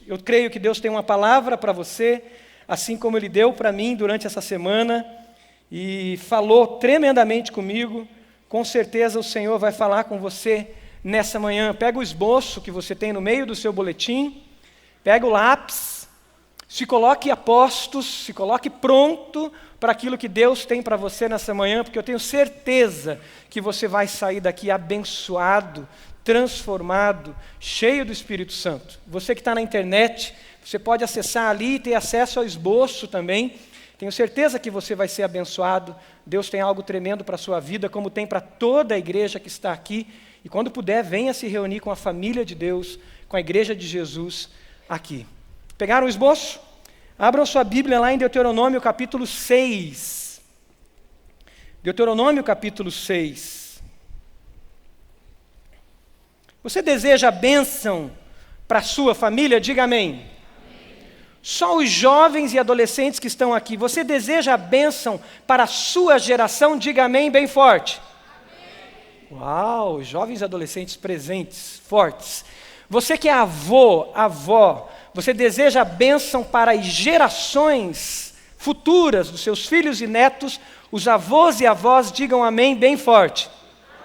Eu creio que Deus tem uma palavra para você, assim como Ele deu para mim durante essa semana, e falou tremendamente comigo. Com certeza o Senhor vai falar com você nessa manhã. Pega o esboço que você tem no meio do seu boletim, pega o lápis, se coloque a postos, se coloque pronto para aquilo que Deus tem para você nessa manhã, porque eu tenho certeza que você vai sair daqui abençoado, transformado, cheio do Espírito Santo. Você que está na internet, você pode acessar ali e ter acesso ao esboço também. Tenho certeza que você vai ser abençoado. Deus tem algo tremendo para a sua vida, como tem para toda a igreja que está aqui. E quando puder, venha se reunir com a família de Deus, com a igreja de Jesus aqui. Pegaram o esboço? Abram sua Bíblia lá em Deuteronômio capítulo 6. Deuteronômio capítulo 6. Você deseja a bênção para a sua família? Diga amém. Só os jovens e adolescentes que estão aqui, você deseja a bênção para a sua geração? Diga amém bem forte. Amém. Uau, jovens e adolescentes presentes, fortes. Você que é avô, avó, você deseja a bênção para as gerações futuras dos seus filhos e netos? Os avós e avós digam amém bem forte.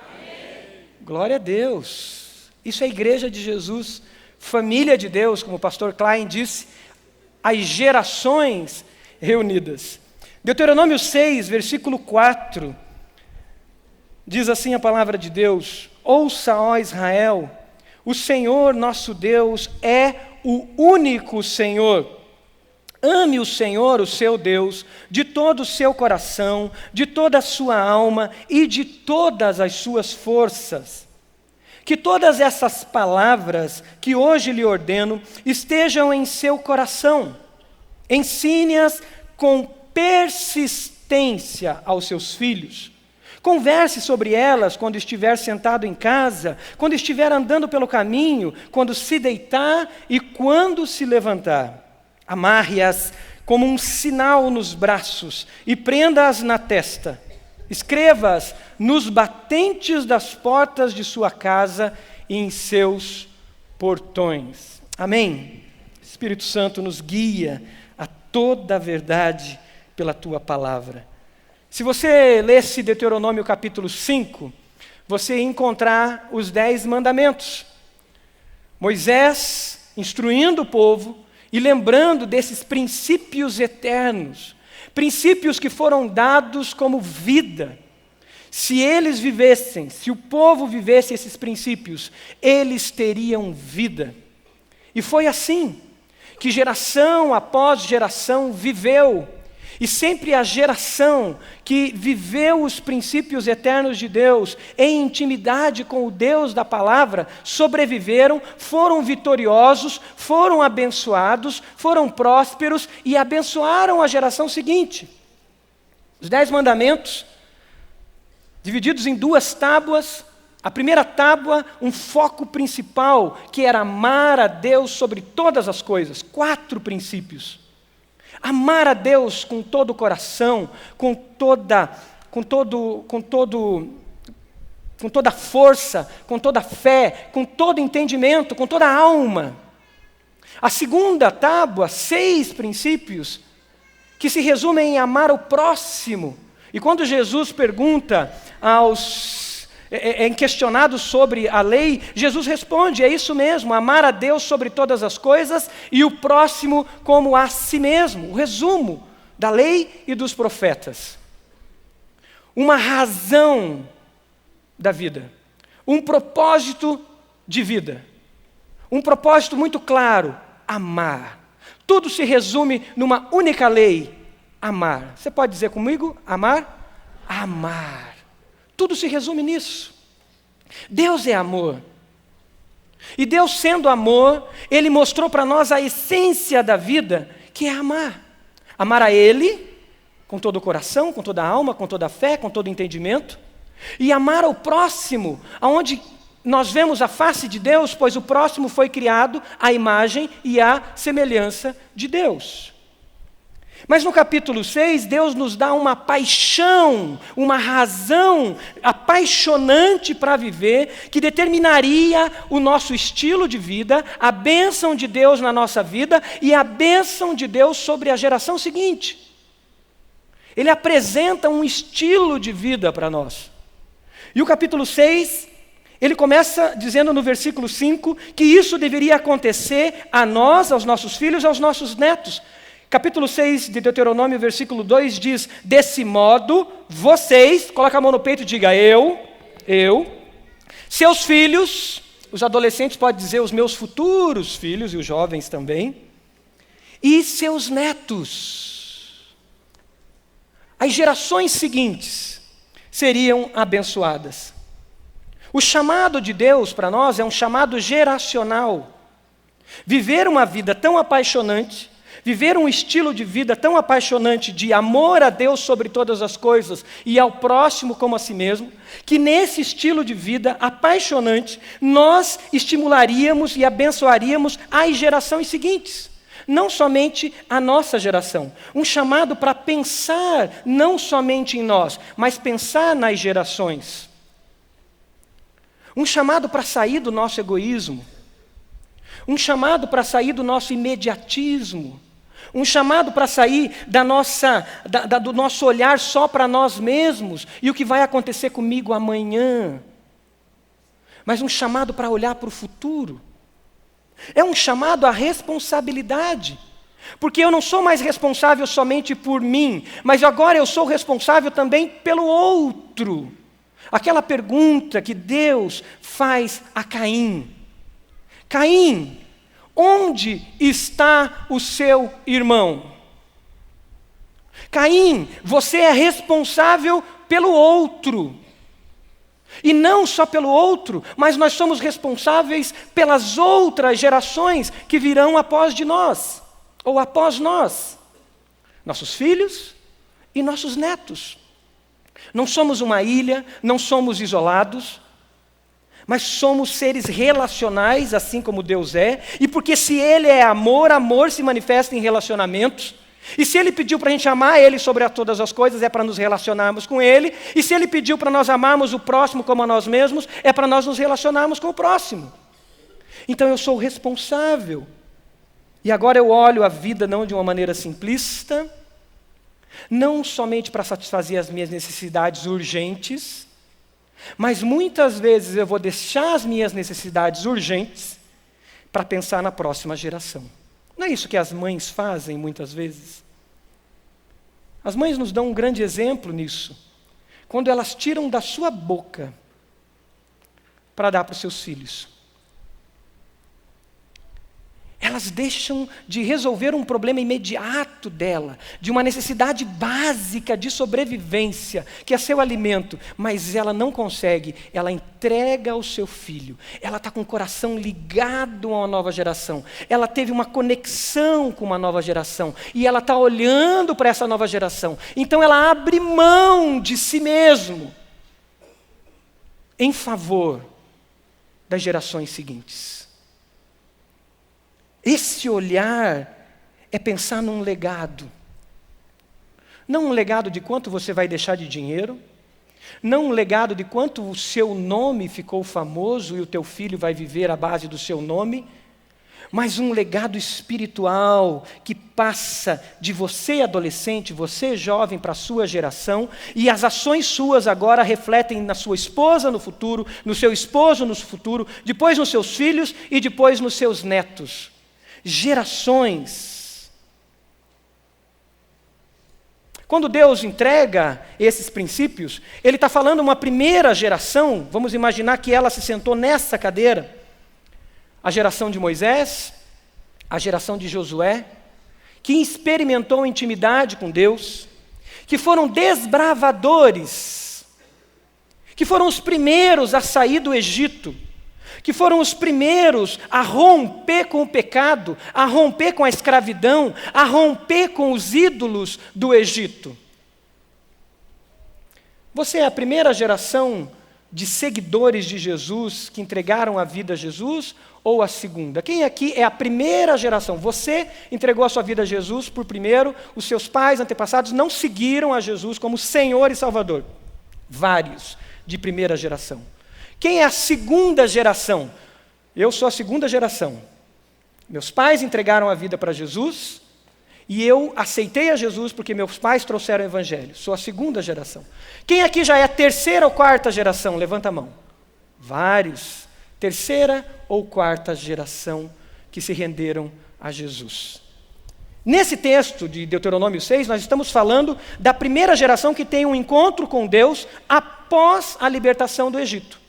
Amém. Glória a Deus. Isso é a igreja de Jesus, família de Deus, como o pastor Klein disse, as gerações reunidas. Deuteronômio 6, versículo 4, diz assim a palavra de Deus: ouça, ó Israel, o Senhor nosso Deus é o único Senhor. Ame o Senhor, o seu Deus, de todo o seu coração, de toda a sua alma e de todas as suas forças. Que todas essas palavras que hoje lhe ordeno estejam em seu coração. Ensine-as com persistência aos seus filhos. Converse sobre elas quando estiver sentado em casa, quando estiver andando pelo caminho, quando se deitar e quando se levantar. Amarre-as como um sinal nos braços e prenda-as na testa. Escreva-as nos batentes das portas de sua casa e em seus portões. Amém? Espírito Santo nos guia a toda a verdade pela tua palavra. Se você lesse Deuteronômio capítulo 5, você ia encontrar os 10 mandamentos. Moisés instruindo o povo e lembrando desses princípios eternos, princípios que foram dados como vida. Se eles vivessem, se o povo vivesse esses princípios, eles teriam vida. E foi assim que geração após geração viveu. E sempre a geração que viveu os princípios eternos de Deus, em intimidade com o Deus da palavra, sobreviveram, foram vitoriosos, foram abençoados, foram prósperos e abençoaram a geração seguinte. Os 10 mandamentos, divididos em 2 tábuas. A primeira tábua, um foco principal, que era amar a Deus sobre todas as coisas. 4 princípios. Amar a Deus com todo o coração, com toda a força, com toda a fé, com todo entendimento, com toda a alma. A segunda tábua, 6 princípios, que se resumem em amar o próximo. E quando Jesus pergunta questionado sobre a lei, Jesus responde: é isso mesmo, amar a Deus sobre todas as coisas e o próximo como a si mesmo. O resumo da lei e dos profetas. Uma razão da vida, um propósito de vida, um propósito muito claro: amar. Tudo se resume numa única lei: amar. Você pode dizer comigo? Amar? Amar. Tudo se resume nisso. Deus é amor. E Deus, sendo amor, Ele mostrou para nós a essência da vida, que é amar. Amar a Ele com todo o coração, com toda a alma, com toda a fé, com todo o entendimento. E amar ao próximo, aonde nós vemos a face de Deus, pois o próximo foi criado à imagem e à semelhança de Deus. Mas no capítulo 6, Deus nos dá uma paixão, uma razão apaixonante para viver, que determinaria o nosso estilo de vida, a bênção de Deus na nossa vida e a bênção de Deus sobre a geração seguinte. Ele apresenta um estilo de vida para nós. E o capítulo 6, ele começa dizendo no versículo 5 que isso deveria acontecer a nós, aos nossos filhos, aos nossos netos. Capítulo 6 de Deuteronômio, versículo 2 diz: desse modo, vocês, coloca a mão no peito e diga eu, seus filhos, os adolescentes podem dizer os meus futuros filhos e os jovens também, e seus netos. As gerações seguintes seriam abençoadas. O chamado de Deus para nós é um chamado geracional. Viver uma vida tão apaixonante, viver um estilo de vida tão apaixonante de amor a Deus sobre todas as coisas e ao próximo como a si mesmo, que nesse estilo de vida apaixonante, nós estimularíamos e abençoaríamos as gerações seguintes. Não somente a nossa geração. Um chamado para pensar não somente em nós, mas pensar nas gerações. Um chamado para sair do nosso egoísmo. Um chamado para sair do nosso imediatismo. Um chamado para sair do nosso olhar só para nós mesmos e o que vai acontecer comigo amanhã. Mas um chamado para olhar para o futuro. É um chamado à responsabilidade. Porque eu não sou mais responsável somente por mim, mas agora eu sou responsável também pelo outro. Aquela pergunta que Deus faz a Caim. Caim, onde está o seu irmão? Caim, você é responsável pelo outro. E não só pelo outro, mas nós somos responsáveis pelas outras gerações que virão após de nós, ou após nós. Nossos filhos e nossos netos. Não somos uma ilha, não somos isolados, mas somos seres relacionais, assim como Deus é, e porque se Ele é amor, amor se manifesta em relacionamentos, e se Ele pediu para a gente amar Ele sobre todas as coisas, é para nos relacionarmos com Ele, e se Ele pediu para nós amarmos o próximo como a nós mesmos, é para nós nos relacionarmos com o próximo. Então eu sou responsável, e agora eu olho a vida não de uma maneira simplista, não somente para satisfazer as minhas necessidades urgentes, mas muitas vezes eu vou deixar as minhas necessidades urgentes para pensar na próxima geração. Não é isso que as mães fazem muitas vezes? As mães nos dão um grande exemplo nisso. Quando elas tiram da sua boca para dar para os seus filhos. Elas deixam de resolver um problema imediato dela, de uma necessidade básica de sobrevivência, que é seu alimento, mas ela não consegue, ela entrega ao seu filho. Ela está com o coração ligado a uma nova geração, ela teve uma conexão com uma nova geração, e ela está olhando para essa nova geração. Então ela abre mão de si mesmo, em favor das gerações seguintes. Esse olhar é pensar num legado. Não um legado de quanto você vai deixar de dinheiro, não um legado de quanto o seu nome ficou famoso e o teu filho vai viver à base do seu nome, mas um legado espiritual que passa de você adolescente, você jovem, para a sua geração, e as ações suas agora refletem na sua esposa no futuro, no seu esposo no futuro, depois nos seus filhos e depois nos seus netos. Gerações. Quando Deus entrega esses princípios, Ele está falando uma primeira geração, vamos imaginar que ela se sentou nessa cadeira, a geração de Moisés, a geração de Josué, que experimentou intimidade com Deus, que foram desbravadores, que foram os primeiros a sair do Egito, que foram os primeiros a romper com o pecado, a romper com a escravidão, a romper com os ídolos do Egito. Você é a primeira geração de seguidores de Jesus que entregaram a vida a Jesus ou a segunda? Quem aqui é a primeira geração? Você entregou a sua vida a Jesus por primeiro, os seus pais, antepassados não seguiram a Jesus como Senhor e Salvador. Vários de primeira geração. Quem é a segunda geração? Eu sou a segunda geração. Meus pais entregaram a vida para Jesus e eu aceitei a Jesus porque meus pais trouxeram o Evangelho. Sou a segunda geração. Quem aqui já é a terceira ou quarta geração? Levanta a mão. Vários. Terceira ou quarta geração que se renderam a Jesus. Nesse texto de Deuteronômio 6, nós estamos falando da primeira geração que tem um encontro com Deus após a libertação do Egito.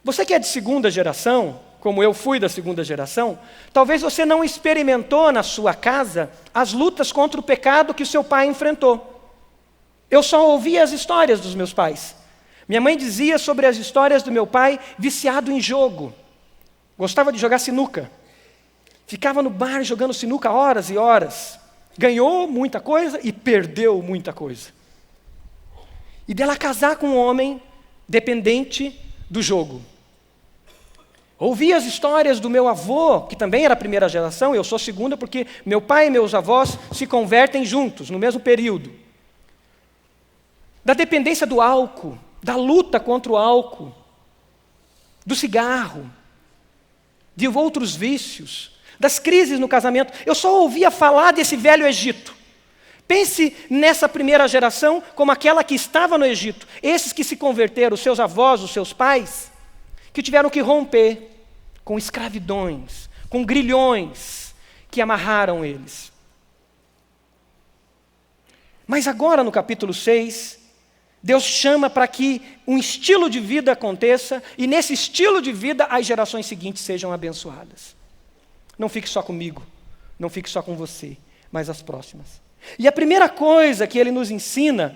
Você que é de segunda geração, como eu fui da segunda geração, talvez você não experimentou na sua casa as lutas contra o pecado que o seu pai enfrentou. Eu só ouvia as histórias dos meus pais. Minha mãe dizia sobre as histórias do meu pai viciado em jogo. Gostava de jogar sinuca. Ficava no bar jogando sinuca horas e horas. Ganhou muita coisa e perdeu muita coisa. E dela casar com um homem dependente do jogo. Ouvi as histórias do meu avô, que também era a primeira geração, eu sou a segunda porque meu pai e meus avós se convertem juntos, no mesmo período. Da dependência do álcool, da luta contra o álcool, do cigarro, de outros vícios, das crises no casamento. Eu só ouvia falar desse velho Egito. Pense nessa primeira geração como aquela que estava no Egito. Esses que se converteram, os seus avós, os seus pais, que tiveram que romper com escravidões, com grilhões que amarraram eles. Mas agora no capítulo 6, Deus chama para que um estilo de vida aconteça e nesse estilo de vida as gerações seguintes sejam abençoadas. Não fique só comigo, não fique só com você, mas as próximas. E a primeira coisa que ele nos ensina,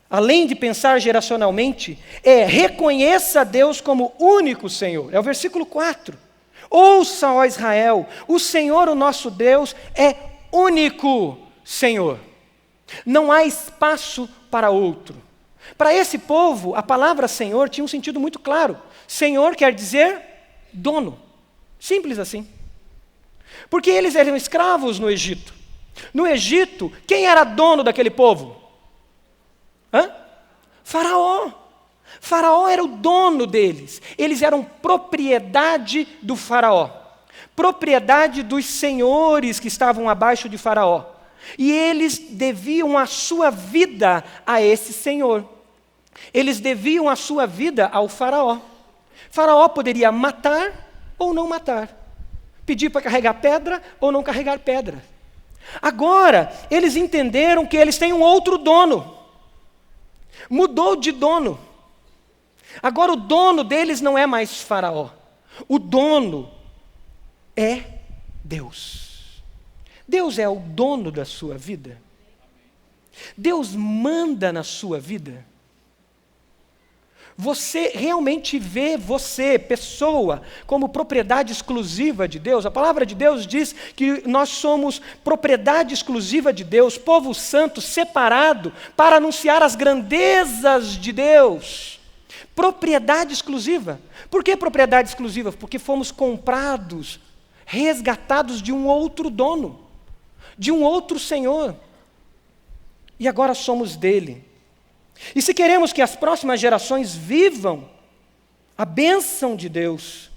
além de pensar geracionalmente, é reconheça Deus como único Senhor. É o versículo 4. Ouça, ó Israel, o Senhor, o nosso Deus, é único Senhor. Não há espaço para outro. Para esse povo, a palavra Senhor tinha um sentido muito claro. Senhor quer dizer dono. Simples assim. Porque eles eram escravos no Egito. No Egito, quem era dono daquele povo? Faraó. Faraó era o dono deles. Eles eram propriedade do Faraó. Propriedade dos senhores que estavam abaixo de Faraó. E eles deviam a sua vida a esse senhor. Eles deviam a sua vida ao Faraó. Faraó poderia matar ou não matar. Pedir para carregar pedra ou não carregar pedra. Agora, eles entenderam que eles têm um outro dono. Mudou de dono. Agora o dono deles não é mais Faraó. O dono é Deus. Deus é o dono da sua vida. Deus manda na sua vida. Você realmente vê você, pessoa, como propriedade exclusiva de Deus? A palavra de Deus diz que nós somos propriedade exclusiva de Deus, povo santo, separado, para anunciar as grandezas de Deus. Propriedade exclusiva. Por que propriedade exclusiva? Porque fomos comprados, resgatados de um outro dono, de um outro Senhor. E agora somos dele. E se queremos que as próximas gerações vivam a bênção de Deus,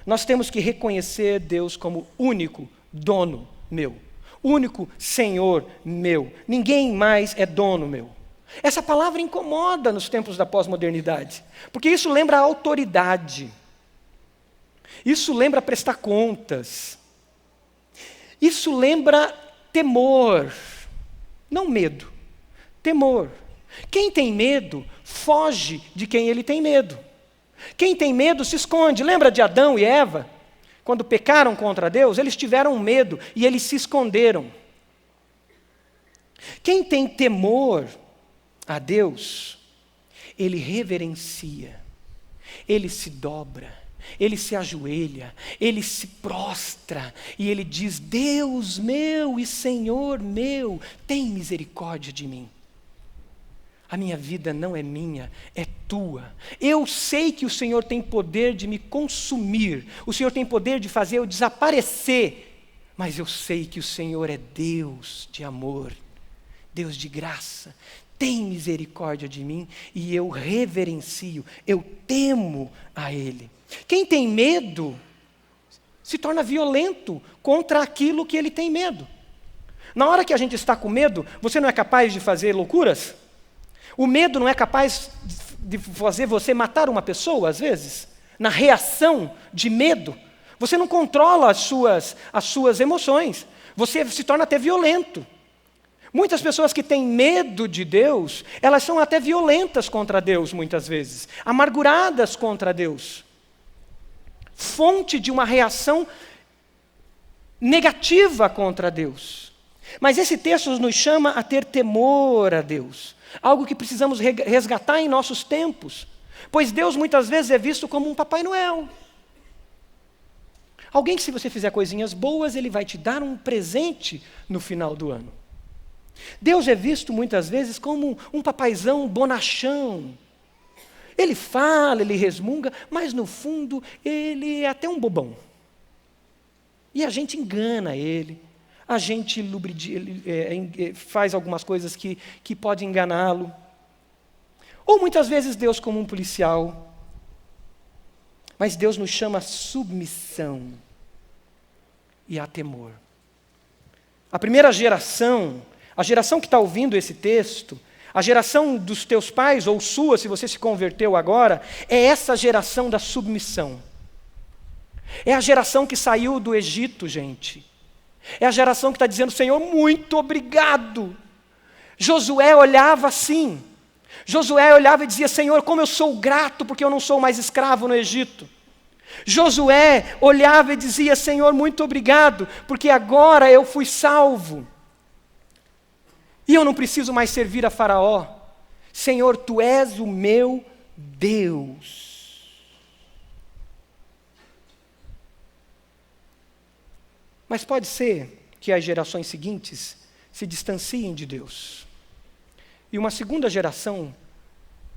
nós temos que reconhecer Deus como único dono meu, único Senhor meu. Ninguém mais é dono meu. Essa palavra incomoda nos tempos da pós-modernidade, porque isso lembra a autoridade, isso lembra prestar contas, isso lembra temor, não medo, temor. Quem tem medo, foge de quem ele tem medo. Quem tem medo se esconde. Lembra de Adão e Eva? Quando pecaram contra Deus, eles tiveram medo e eles se esconderam. Quem tem temor a Deus, ele reverencia, ele se dobra, ele se ajoelha, ele se prostra e ele diz: Deus meu e Senhor meu, tem misericórdia de mim. A minha vida não é minha, é tua. Eu sei que o Senhor tem poder de me consumir, o Senhor tem poder de fazer eu desaparecer, mas eu sei que o Senhor é Deus de amor, Deus de graça. Tem misericórdia de mim e eu reverencio, eu temo a Ele. Quem tem medo se torna violento contra aquilo que ele tem medo. Na hora que a gente está com medo, você não é capaz de fazer loucuras? O medo não é capaz de fazer você matar uma pessoa, às vezes? Na reação de medo, você não controla as suas emoções, você se torna até violento. Muitas pessoas que têm medo de Deus, elas são até violentas contra Deus, muitas vezes, amarguradas contra Deus. Fonte de uma reação negativa contra Deus. Mas esse texto nos chama a ter temor a Deus, algo que precisamos resgatar em nossos tempos, pois Deus muitas vezes é visto como um Papai Noel. Alguém que, se você fizer coisinhas boas, ele vai te dar um presente no final do ano. Deus é visto muitas vezes como um papaizão bonachão. Ele fala, ele resmunga, mas no fundo ele é até um bobão. E a gente engana ele, a gente faz algumas coisas que podem enganá-lo. Ou muitas vezes Deus como um policial. Mas Deus nos chama a submissão e a temor. A primeira geração, a geração que está ouvindo esse texto, a geração dos teus pais, ou sua, se você se converteu agora, é essa geração da submissão. É a geração que saiu do Egito, gente. É a geração que está dizendo, Senhor, muito obrigado. Josué olhava assim. Josué olhava e dizia, Senhor, como eu sou grato porque eu não sou mais escravo no Egito. Josué olhava e dizia, Senhor, muito obrigado, porque agora eu fui salvo. E eu não preciso mais servir a Faraó. Senhor, Tu és o meu Deus. Mas pode ser que as gerações seguintes se distanciem de Deus. E uma segunda geração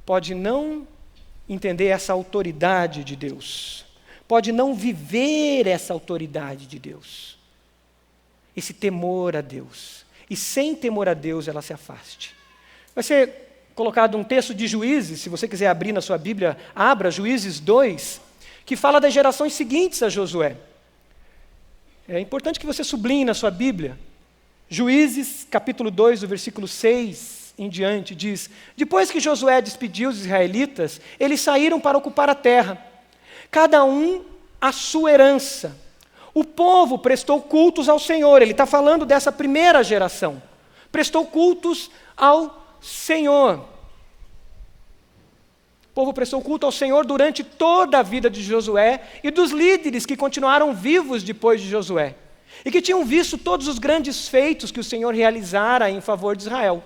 pode não entender essa autoridade de Deus. Pode não viver essa autoridade de Deus. Esse temor a Deus. E sem temor a Deus ela se afaste. Vai ser colocado um texto de Juízes, se você quiser abrir na sua Bíblia, abra Juízes 2, que fala das gerações seguintes a Josué. É importante que você sublinhe na sua Bíblia. Juízes, capítulo 2, do versículo 6 em diante, diz: depois que Josué despediu os israelitas, eles saíram para ocupar a terra, cada um a sua herança. O povo prestou cultos ao Senhor. Ele está falando dessa primeira geração. Prestou cultos ao Senhor. O povo prestou culto ao Senhor durante toda a vida de Josué e dos líderes que continuaram vivos depois de Josué. E que tinham visto todos os grandes feitos que o Senhor realizara em favor de Israel.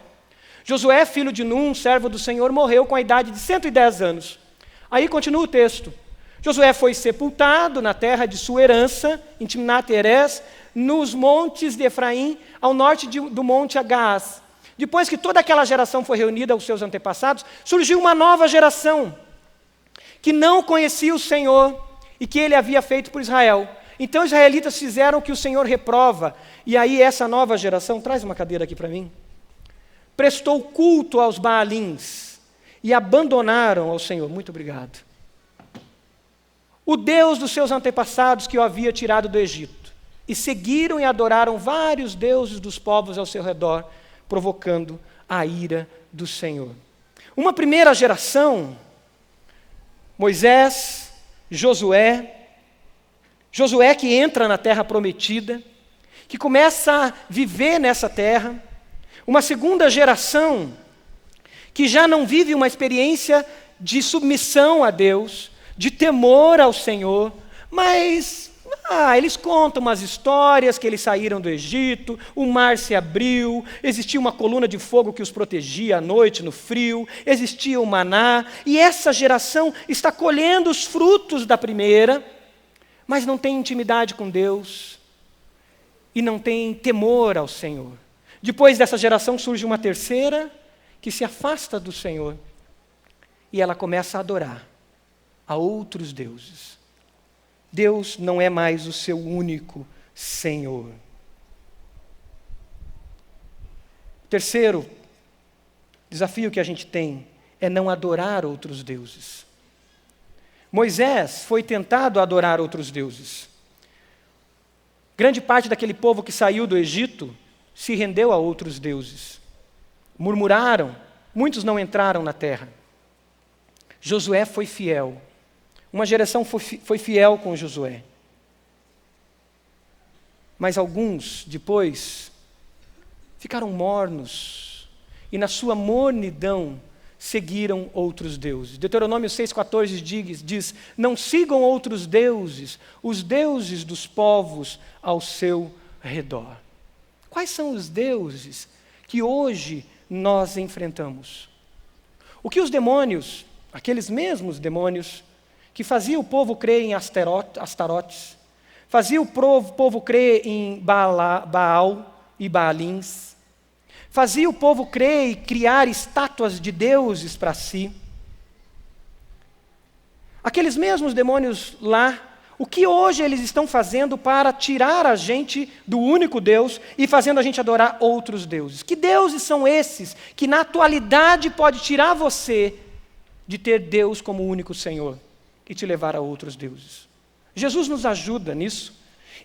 Josué, filho de Num, servo do Senhor, morreu com a idade de 110 anos. Aí continua o texto. Josué foi sepultado na terra de sua herança, em Timnat-Herés, nos montes de Efraim, ao norte do monte Gaás. Depois que toda aquela geração foi reunida aos seus antepassados, surgiu uma nova geração, que não conhecia o Senhor e que ele havia feito por Israel. Então os israelitas fizeram o que o Senhor reprova, e aí essa nova geração, traz uma cadeira aqui para mim, prestou culto aos Baalins e abandonaram ao Senhor. Muito obrigado. O Deus dos seus antepassados que o havia tirado do Egito, e seguiram e adoraram vários deuses dos povos ao seu redor, provocando a ira do Senhor. Uma primeira geração, Moisés, Josué que entra na terra prometida, que começa a viver nessa terra. Uma segunda geração, que já não vive uma experiência de submissão a Deus, de temor ao Senhor, mas eles contam umas histórias que eles saíram do Egito, o mar se abriu, existia uma coluna de fogo que os protegia à noite no frio, existia o maná, e essa geração está colhendo os frutos da primeira, mas não tem intimidade com Deus e não tem temor ao Senhor. Depois dessa geração surge uma terceira, que se afasta do Senhor e ela começa a adorar a outros deuses. Deus não é mais o seu único Senhor. Terceiro desafio que a gente tem é não adorar outros deuses. Moisés foi tentado a adorar outros deuses. Grande parte daquele povo que saiu do Egito se rendeu a outros deuses. Murmuraram, muitos não entraram na terra. Josué foi fiel. Uma geração foi fiel com Josué. Mas alguns, depois, ficaram mornos e na sua mornidão seguiram outros deuses. Deuteronômio 6,14 diz: não sigam outros deuses, os deuses dos povos ao seu redor. Quais são os deuses que hoje nós enfrentamos? O que os demônios, aqueles mesmos demônios, que faziam o povo crer em Astarotes, fazia o povo crer em Baal e Baalins, fazia o povo crer e criar estátuas de deuses para si. Aqueles mesmos demônios lá, o que hoje eles estão fazendo para tirar a gente do único Deus e fazendo a gente adorar outros deuses? Que deuses são esses que na atualidade pode tirar você de ter Deus como único Senhor e te levar a outros deuses? Jesus nos ajuda nisso.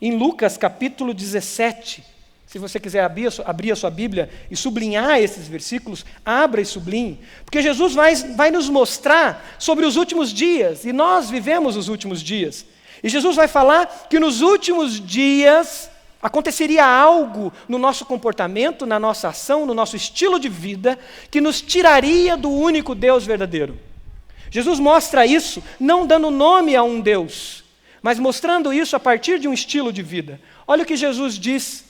Em Lucas capítulo 17, se você quiser abrir a sua Bíblia e sublinhar esses versículos, abra e sublinhe, porque Jesus vai nos mostrar sobre os últimos dias, e nós vivemos os últimos dias. E Jesus vai falar que nos últimos dias aconteceria algo no nosso comportamento, na nossa ação, no nosso estilo de vida, que nos tiraria do único Deus verdadeiro. Jesus mostra isso não dando nome a um Deus, mas mostrando isso a partir de um estilo de vida. Olha o que Jesus diz,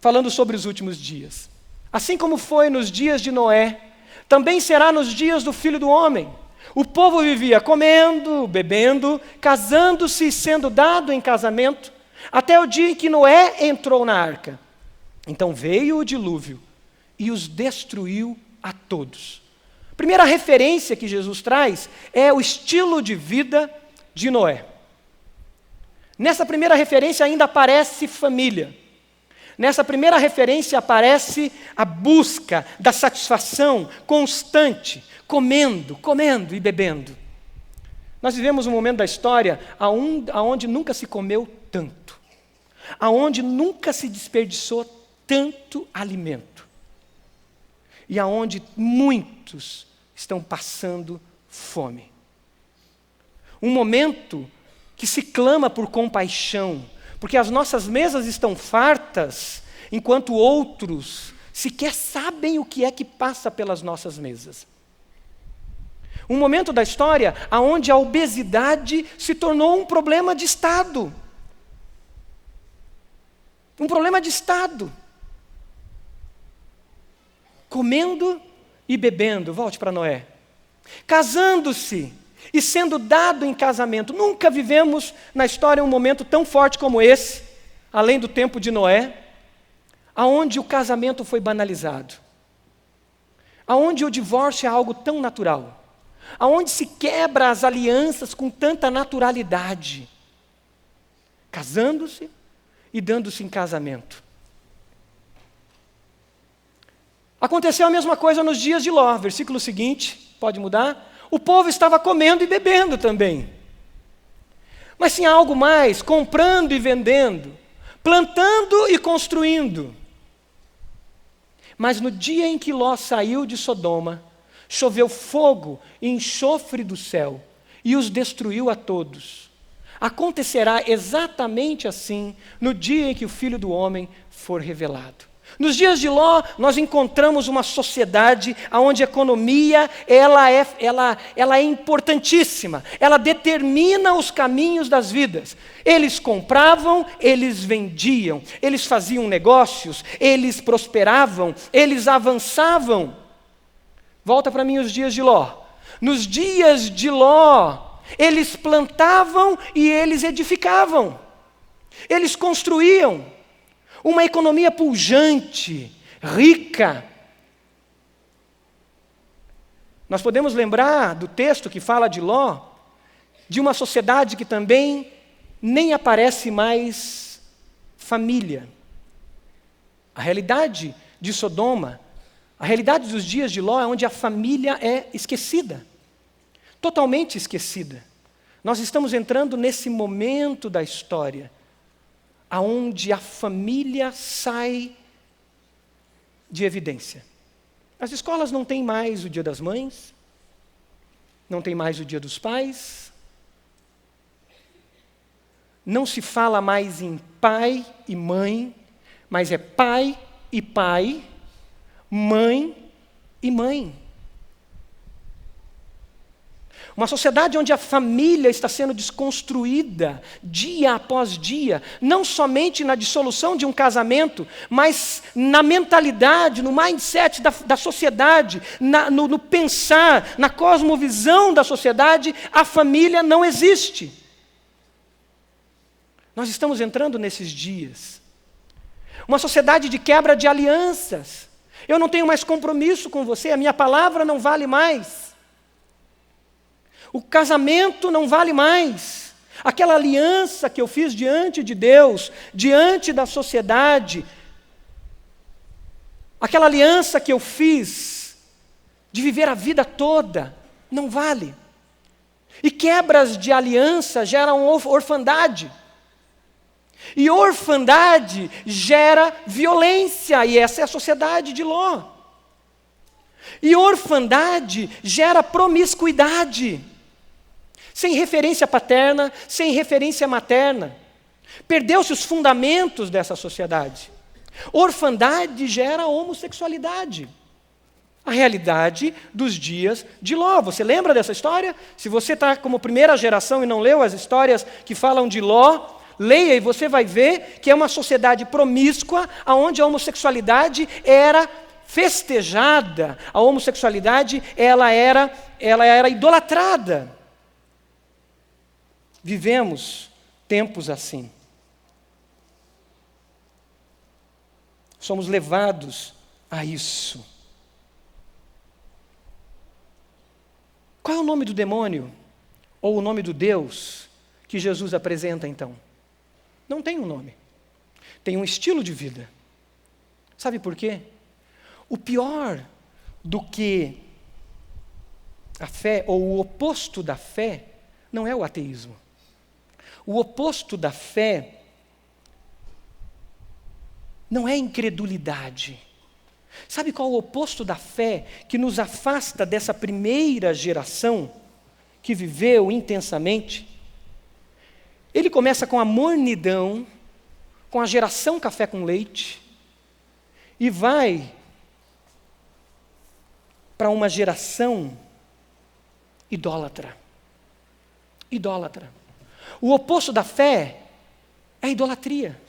falando sobre os últimos dias. Assim como foi nos dias de Noé, também será nos dias do Filho do Homem. O povo vivia comendo, bebendo, casando-se e sendo dado em casamento, até o dia em que Noé entrou na arca. Então veio o dilúvio e os destruiu a todos. A primeira referência que Jesus traz é o estilo de vida de Noé. Nessa primeira referência ainda aparece família. Nessa primeira referência aparece a busca da satisfação constante, comendo e bebendo. Nós vivemos um momento da história onde nunca se comeu tanto, aonde nunca se desperdiçou tanto alimento, e aonde muitos estão passando fome. Um momento que se clama por compaixão, porque as nossas mesas estão fartas, enquanto outros sequer sabem o que é que passa pelas nossas mesas. Um momento da história onde a obesidade se tornou um problema de Estado. Um problema de Estado. Comendo e bebendo, volte para Noé. Casando-se e sendo dado em casamento. Nunca vivemos na história um momento tão forte como esse, além do tempo de Noé, aonde o casamento foi banalizado, aonde o divórcio é algo tão natural, aonde se quebra as alianças com tanta naturalidade, casando-se e dando-se em casamento. Aconteceu a mesma coisa nos dias de Ló, versículo seguinte, pode mudar. O povo estava comendo e bebendo também. Mas tinha algo mais, comprando e vendendo, plantando e construindo. Mas no dia em que Ló saiu de Sodoma, choveu fogo e enxofre do céu e os destruiu a todos. Acontecerá exatamente assim no dia em que o Filho do Homem for revelado. Nos dias de Ló, nós encontramos uma sociedade onde a economia ela é importantíssima, ela determina os caminhos das vidas. Eles compravam, eles vendiam, eles faziam negócios, eles prosperavam, eles avançavam. Volta para mim os dias de Ló. Nos dias de Ló, eles plantavam e eles edificavam, eles construíam. Uma economia pujante, rica. Nós podemos lembrar do texto que fala de Ló, de uma sociedade que também nem aparece mais família. A realidade de Sodoma, a realidade dos dias de Ló é onde a família é esquecida, totalmente esquecida. Nós estamos entrando nesse momento da história, aonde a família sai de evidência. As escolas não têm mais o Dia das Mães, não tem mais o Dia dos Pais, não se fala mais em pai e mãe, mas é pai e pai, mãe e mãe. Uma sociedade onde a família está sendo desconstruída dia após dia, não somente na dissolução de um casamento, mas na mentalidade, no mindset da sociedade, no pensar, na cosmovisão da sociedade, a família não existe. Nós estamos entrando nesses dias. Uma sociedade de quebra de alianças. Eu não tenho mais compromisso com você, a minha palavra não vale mais. O casamento não vale mais. Aquela aliança que eu fiz diante de Deus, diante da sociedade, aquela aliança que eu fiz de viver a vida toda, não vale. E quebras de aliança geram orfandade. E orfandade gera violência, e essa é a sociedade de Ló. E orfandade gera promiscuidade, sem referência paterna, sem referência materna. Perdeu-se os fundamentos dessa sociedade. Orfandade gera homossexualidade. A realidade dos dias de Ló. Você lembra dessa história? Se você está como primeira geração e não leu as histórias que falam de Ló, leia e você vai ver que é uma sociedade promíscua, onde a homossexualidade era festejada, a homossexualidade ela era idolatrada. Vivemos tempos assim. Somos levados a isso. Qual é o nome do demônio? Ou o nome do Deus que Jesus apresenta então? Não tem um nome. Tem um estilo de vida. Sabe por quê? O pior do que a fé, ou o oposto da fé, não é o ateísmo. O oposto da fé não é a incredulidade. Sabe qual é o oposto da fé que nos afasta dessa primeira geração que viveu intensamente? Ele começa com a mornidão, com a geração café com leite, e vai para uma geração idólatra. Idólatra. O oposto da fé é a idolatria.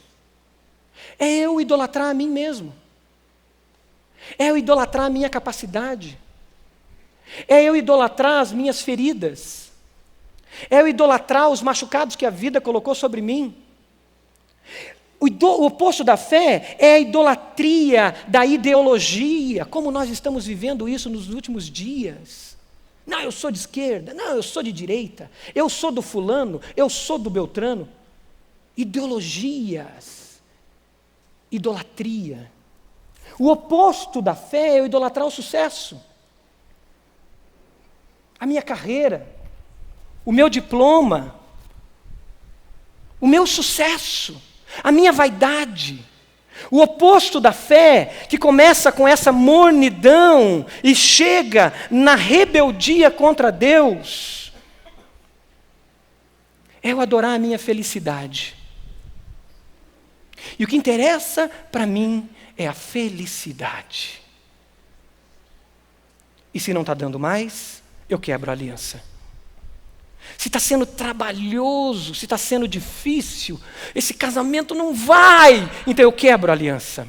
É eu idolatrar a mim mesmo. É eu idolatrar a minha capacidade. É eu idolatrar as minhas feridas. É eu idolatrar os machucados que a vida colocou sobre mim. O oposto da fé é a idolatria da ideologia, como nós estamos vivendo isso nos últimos dias. Não, eu sou de esquerda, não, eu sou de direita, eu sou do fulano, eu sou do beltrano. Ideologias, idolatria. O oposto da fé é eu idolatrar o sucesso, a minha carreira, o meu diploma, o meu sucesso, a minha vaidade. O oposto da fé, que começa com essa mornidão e chega na rebeldia contra Deus, é eu adorar a minha felicidade. E o que interessa para mim é a felicidade. E se não está dando mais, eu quebro a aliança. Se está sendo trabalhoso, se está sendo difícil, esse casamento não vai, então eu quebro a aliança.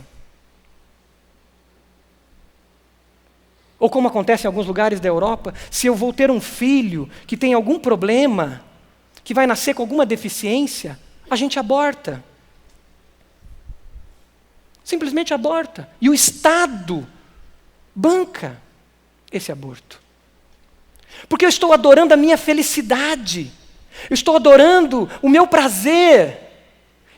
Ou como acontece em alguns lugares da Europa, se eu vou ter um filho que tem algum problema, que vai nascer com alguma deficiência, a gente aborta. Simplesmente aborta. E o Estado banca esse aborto. Porque eu estou adorando a minha felicidade. Eu estou adorando o meu prazer.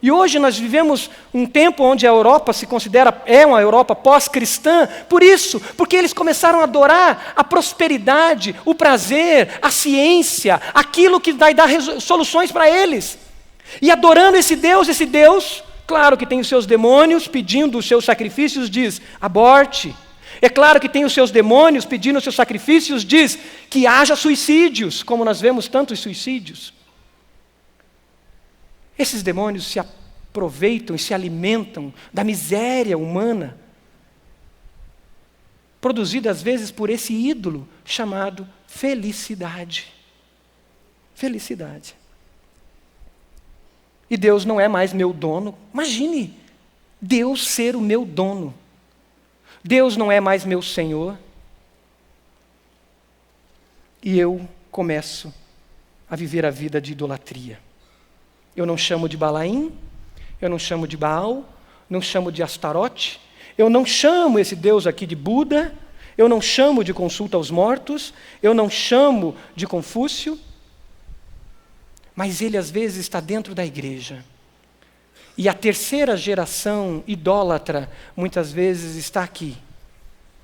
E hoje nós vivemos um tempo onde a Europa se considera, uma Europa pós-cristã, por isso, porque eles começaram a adorar a prosperidade, o prazer, a ciência, aquilo que vai dar soluções para eles. E adorando esse Deus, claro que tem os seus demônios pedindo os seus sacrifícios, diz, aborte. É claro que tem os seus demônios pedindo os seus sacrifícios, diz que haja suicídios, como nós vemos tantos suicídios. Esses demônios se aproveitam e se alimentam da miséria humana, produzida às vezes por esse ídolo chamado felicidade. Felicidade. E Deus não é mais meu dono. Imagine Deus ser o meu dono. Deus não é mais meu Senhor. E eu começo a viver a vida de idolatria. Eu não chamo de Balaim, eu não chamo de Baal, não chamo de Astarote, eu não chamo esse Deus aqui de Buda, eu não chamo de consulta aos mortos, eu não chamo de Confúcio, mas ele às vezes está dentro da igreja. E a terceira geração idólatra, muitas vezes, está aqui,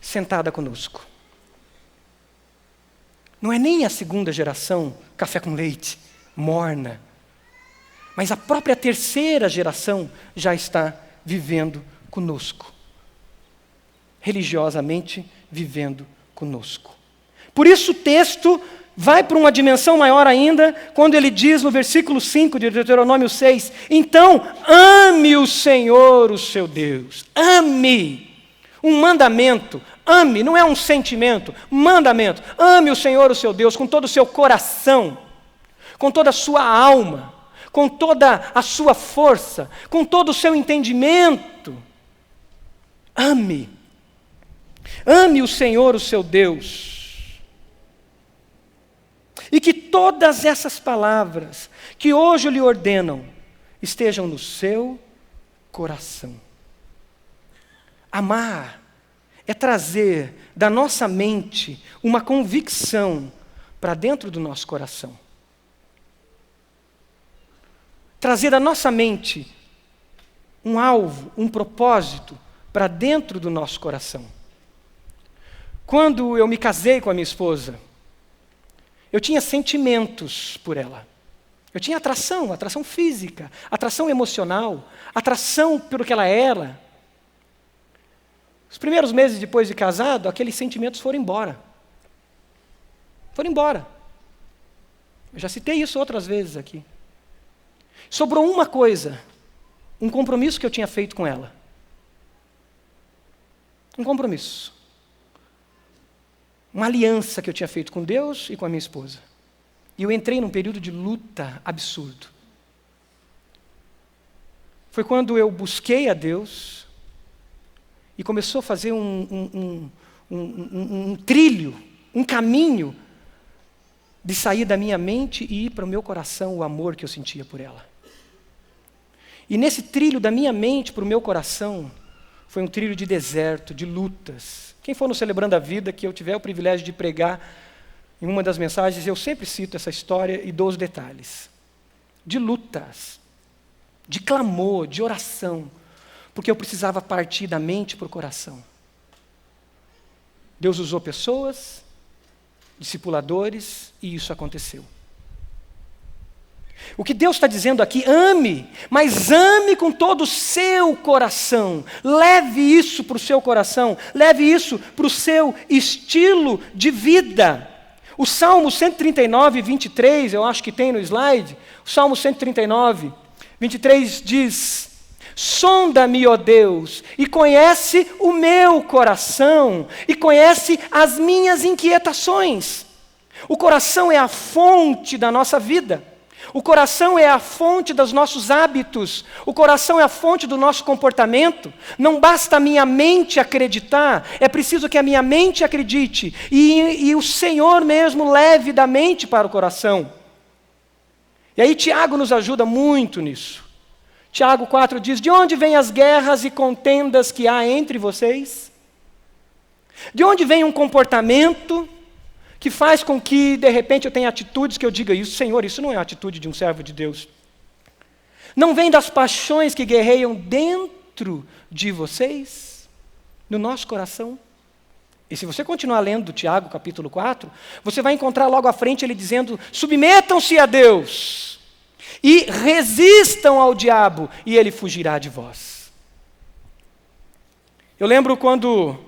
sentada conosco. Não é nem a segunda geração, café com leite, morna, mas a própria terceira geração já está vivendo conosco. Religiosamente vivendo conosco. Por isso o texto vai para uma dimensão maior ainda, quando ele diz no versículo 5 de Deuteronômio 6, então ame o Senhor, o seu Deus. Ame. Um mandamento. Ame, não é um sentimento. Mandamento. Ame o Senhor, o seu Deus, com todo o seu coração, com toda a sua alma, com toda a sua força, com todo o seu entendimento. Ame. Ame o Senhor, o seu Deus. E que todas essas palavras que hoje lhe ordenam estejam no seu coração. Amar é trazer da nossa mente uma convicção para dentro do nosso coração. Trazer da nossa mente um alvo, um propósito para dentro do nosso coração. Quando eu me casei com a minha esposa, eu tinha sentimentos por ela. Eu tinha atração física, atração emocional, atração pelo que ela era. Os primeiros meses depois de casado, aqueles sentimentos foram embora. Foram embora. Eu já citei isso outras vezes aqui. Sobrou uma coisa, um compromisso que eu tinha feito com ela. Um compromisso. Uma aliança que eu tinha feito com Deus e com a minha esposa. E eu entrei num período de luta absurdo. Foi quando eu busquei a Deus e começou a fazer um trilho, um caminho de sair da minha mente e ir para o meu coração o amor que eu sentia por ela. E nesse trilho da minha mente para o meu coração, foi um trilho de deserto, de lutas. Quem for no Celebrando a Vida, que eu tiver o privilégio de pregar, em uma das mensagens, eu sempre cito essa história e dou os detalhes. De lutas, de clamor, de oração, porque eu precisava partir da mente para o coração. Deus usou pessoas, discipuladores, e isso aconteceu. O que Deus está dizendo aqui, ame, mas ame com todo o seu coração. Leve isso para o seu coração, leve isso para o seu estilo de vida. O Salmo 139, 23, eu acho que tem no slide, o Salmo 139, 23 diz: sonda-me, ó Deus, e conhece o meu coração, e conhece as minhas inquietações. O coração é a fonte da nossa vida. O coração é a fonte dos nossos hábitos. O coração é a fonte do nosso comportamento. Não basta a minha mente acreditar, é preciso que a minha mente acredite. E o Senhor mesmo leve da mente para o coração. E aí Tiago nos ajuda muito nisso. Tiago 4 diz: de onde vêm as guerras e contendas que há entre vocês? De onde vem um comportamento que faz com que, de repente, eu tenha atitudes que eu diga isso, Senhor, isso não é a atitude de um servo de Deus. Não vem das paixões que guerreiam dentro de vocês, no nosso coração? E se você continuar lendo Tiago, capítulo 4, você vai encontrar logo à frente ele dizendo, submetam-se a Deus e resistam ao diabo e ele fugirá de vós. Eu lembro quando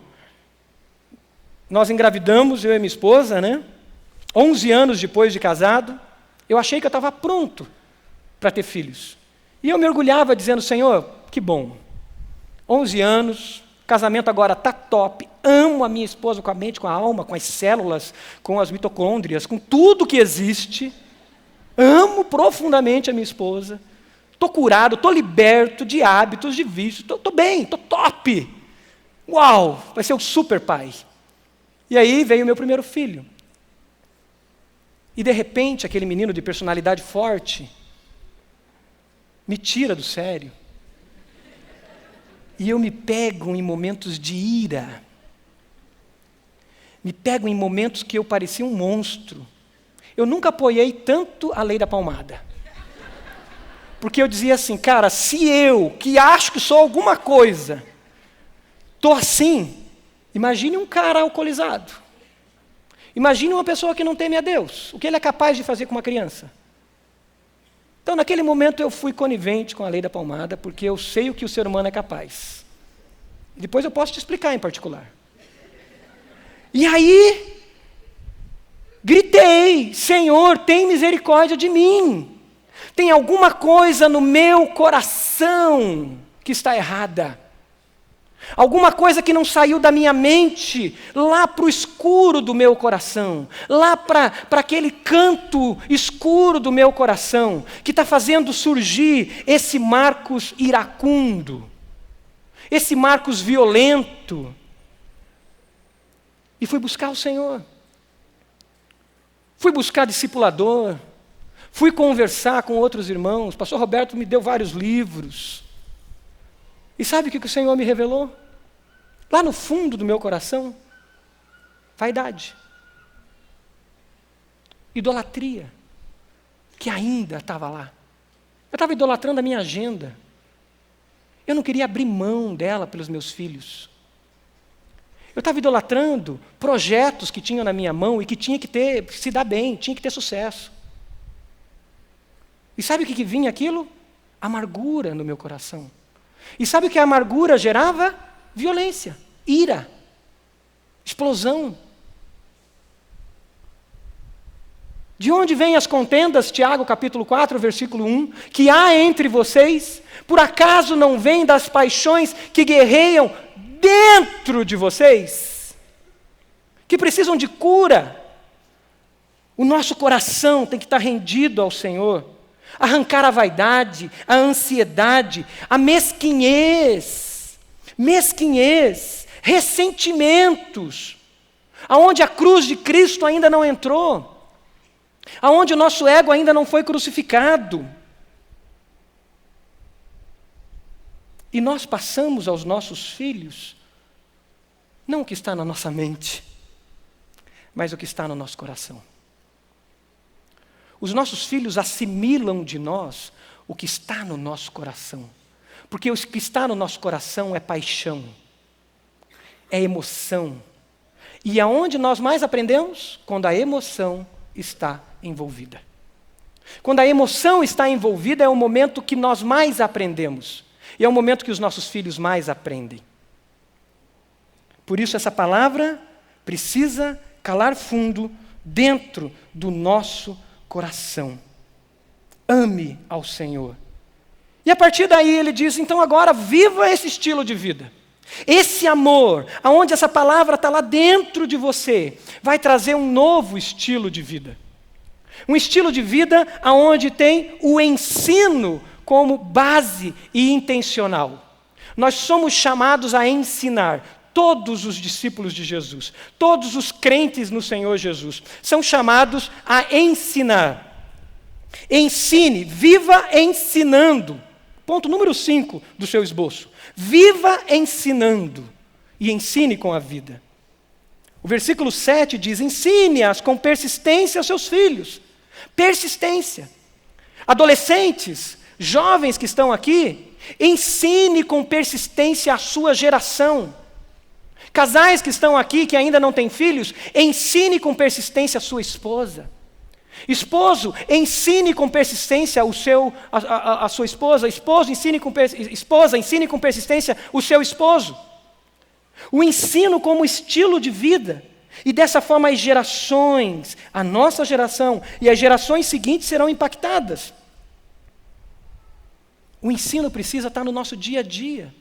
nós engravidamos, eu e minha esposa, 11 anos depois de casado, eu achei que eu estava pronto para ter filhos. E eu me orgulhava dizendo, Senhor, que bom, 11 anos, casamento agora está top, amo a minha esposa com a mente, com a alma, com as células, com as mitocôndrias, com tudo que existe, amo profundamente a minha esposa, estou curado, estou liberto de hábitos, de vícios, estou bem, estou top, uau, vai ser o super pai. E aí veio o meu primeiro filho. E de repente, aquele menino de personalidade forte me tira do sério. E eu me pego em momentos de ira. Me pego em momentos que eu parecia um monstro. Eu nunca apoiei tanto a lei da palmada. Porque eu dizia assim, cara, se eu, que acho que sou alguma coisa, estou assim, imagine um cara alcoolizado. Imagine uma pessoa que não teme a Deus. O que ele é capaz de fazer com uma criança? Então, naquele momento, eu fui conivente com a lei da palmada, porque eu sei o que o ser humano é capaz. Depois eu posso te explicar em particular. E aí, gritei, Senhor, tem misericórdia de mim. Tem alguma coisa no meu coração que está errada. Alguma coisa que não saiu da minha mente, lá para o escuro do meu coração, lá para aquele canto escuro do meu coração, que está fazendo surgir esse Marcos iracundo, esse Marcos violento. E fui buscar o Senhor, fui buscar discipulador, fui conversar com outros irmãos, o pastor Roberto me deu vários livros. E sabe o que o Senhor me revelou? Lá no fundo do meu coração, vaidade, idolatria, que ainda estava lá. Eu estava idolatrando a minha agenda. Eu não queria abrir mão dela pelos meus filhos. Eu estava idolatrando projetos que tinham na minha mão e que tinha que se dar bem, tinha que ter sucesso. E sabe o que vinha aquilo? Amargura no meu coração. E sabe o que a amargura gerava? Violência, ira, explosão. De onde vêm as contendas, Tiago capítulo 4, versículo 1, que há entre vocês? Por acaso não vêm das paixões que guerreiam dentro de vocês? Que precisam de cura. O nosso coração tem que estar rendido ao Senhor. Arrancar a vaidade, a ansiedade, a mesquinhez, ressentimentos, aonde a cruz de Cristo ainda não entrou, aonde o nosso ego ainda não foi crucificado. E nós passamos aos nossos filhos, não o que está na nossa mente, mas o que está no nosso coração. Os nossos filhos assimilam de nós o que está no nosso coração. Porque o que está no nosso coração é paixão, é emoção. E aonde nós mais aprendemos? Quando a emoção está envolvida. Quando a emoção está envolvida é o momento que nós mais aprendemos. E é o momento que os nossos filhos mais aprendem. Por isso essa palavra precisa calar fundo dentro do nosso coração. Ame ao Senhor. E a partir daí ele diz, então agora viva esse estilo de vida. Esse amor, aonde essa palavra está lá dentro de você, vai trazer um novo estilo de vida. Um estilo de vida aonde tem o ensino como base e intencional. Nós somos chamados a ensinar. Todos os discípulos de Jesus, todos os crentes no Senhor Jesus, são chamados a ensinar. Ensine, viva ensinando. Ponto número 5 do seu esboço. Viva ensinando e ensine com a vida. O versículo 7 diz: ensine-as com persistência aos seus filhos. Persistência. Adolescentes, jovens que estão aqui, ensine com persistência a sua geração. Casais que estão aqui, que ainda não têm filhos, ensine com persistência a sua esposa. Esposo, ensine com persistência a sua esposa. Esposa, ensine com persistência o seu esposo. O ensino como estilo de vida. E dessa forma as gerações, a nossa geração e as gerações seguintes serão impactadas. O ensino precisa estar no nosso dia a dia.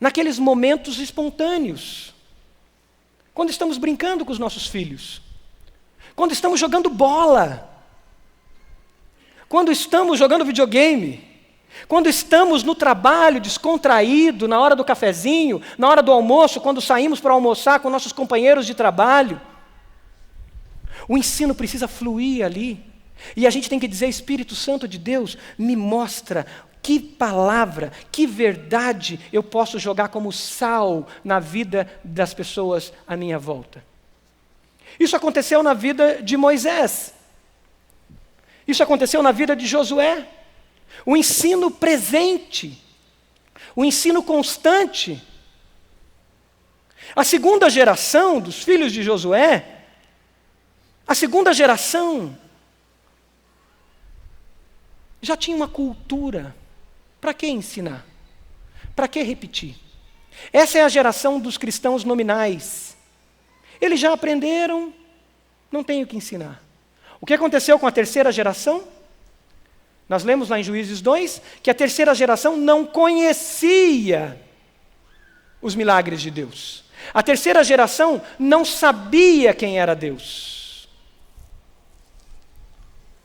Naqueles momentos espontâneos. Quando estamos brincando com os nossos filhos. Quando estamos jogando bola. Quando estamos jogando videogame. Quando estamos no trabalho descontraído, na hora do cafezinho, na hora do almoço, quando saímos para almoçar com nossos companheiros de trabalho. O ensino precisa fluir ali. E a gente tem que dizer: Espírito Santo de Deus, me mostra que palavra, que verdade eu posso jogar como sal na vida das pessoas à minha volta. Isso aconteceu na vida de Moisés. Isso aconteceu na vida de Josué. O ensino presente, o ensino constante. A segunda geração dos filhos de Josué, a segunda geração, já tinha uma cultura. Para que ensinar? Para que repetir? Essa é a geração dos cristãos nominais. Eles já aprenderam, não tenho o que ensinar. O que aconteceu com a terceira geração? Nós lemos lá em Juízes 2 que a terceira geração não conhecia os milagres de Deus. A terceira geração não sabia quem era Deus.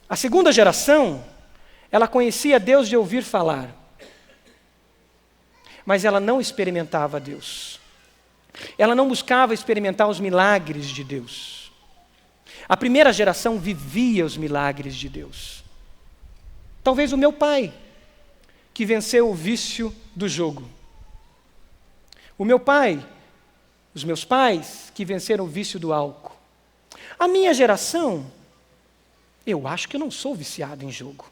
A segunda geração, ela conhecia Deus de ouvir falar, mas ela não experimentava Deus. Ela não buscava experimentar os milagres de Deus. A primeira geração vivia os milagres de Deus. Talvez o meu pai, que venceu o vício do jogo. O meu pai, os meus pais, que venceram o vício do álcool. A minha geração, eu acho que eu não sou viciado em jogo.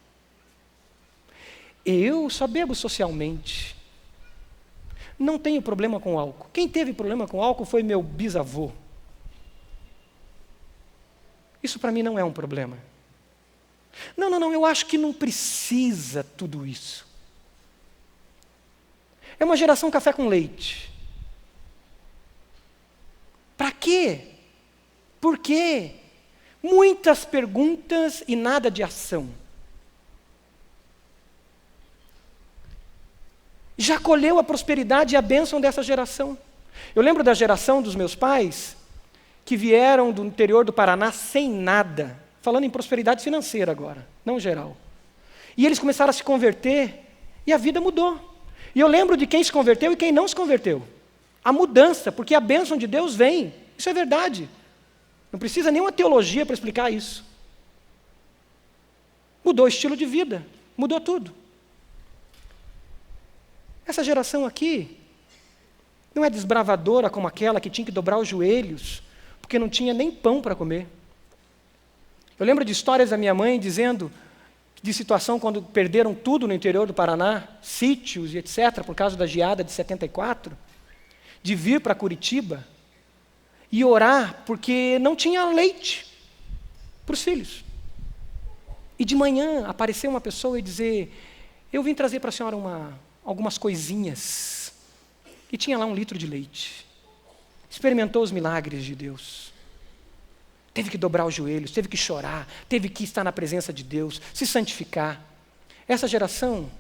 Eu só bebo socialmente. Não tenho problema com álcool. Quem teve problema com álcool foi meu bisavô. Isso para mim não é um problema. Não, eu acho que não precisa tudo isso. É uma geração café com leite. Para quê? Por quê? Muitas perguntas e nada de ação. Já colheu a prosperidade e a bênção dessa geração. Eu lembro da geração dos meus pais, que vieram do interior do Paraná sem nada, falando em prosperidade financeira agora, não geral. E eles começaram a se converter, e a vida mudou. E eu lembro de quem se converteu e quem não se converteu. A mudança, porque a bênção de Deus vem. Isso é verdade. Não precisa nenhuma teologia para explicar isso. Mudou o estilo de vida, mudou tudo. Essa geração aqui não é desbravadora como aquela que tinha que dobrar os joelhos, porque não tinha nem pão para comer. Eu lembro de histórias da minha mãe dizendo de situação quando perderam tudo no interior do Paraná, sítios e etc., por causa da geada de 74, de vir para Curitiba e orar porque não tinha leite para os filhos. E de manhã aparecer uma pessoa e dizer: eu vim trazer para a senhora algumas coisinhas. E tinha lá 1 litro de leite. Experimentou os milagres de Deus. Teve que dobrar os joelhos, teve que chorar, teve que estar na presença de Deus, se santificar. Essa geração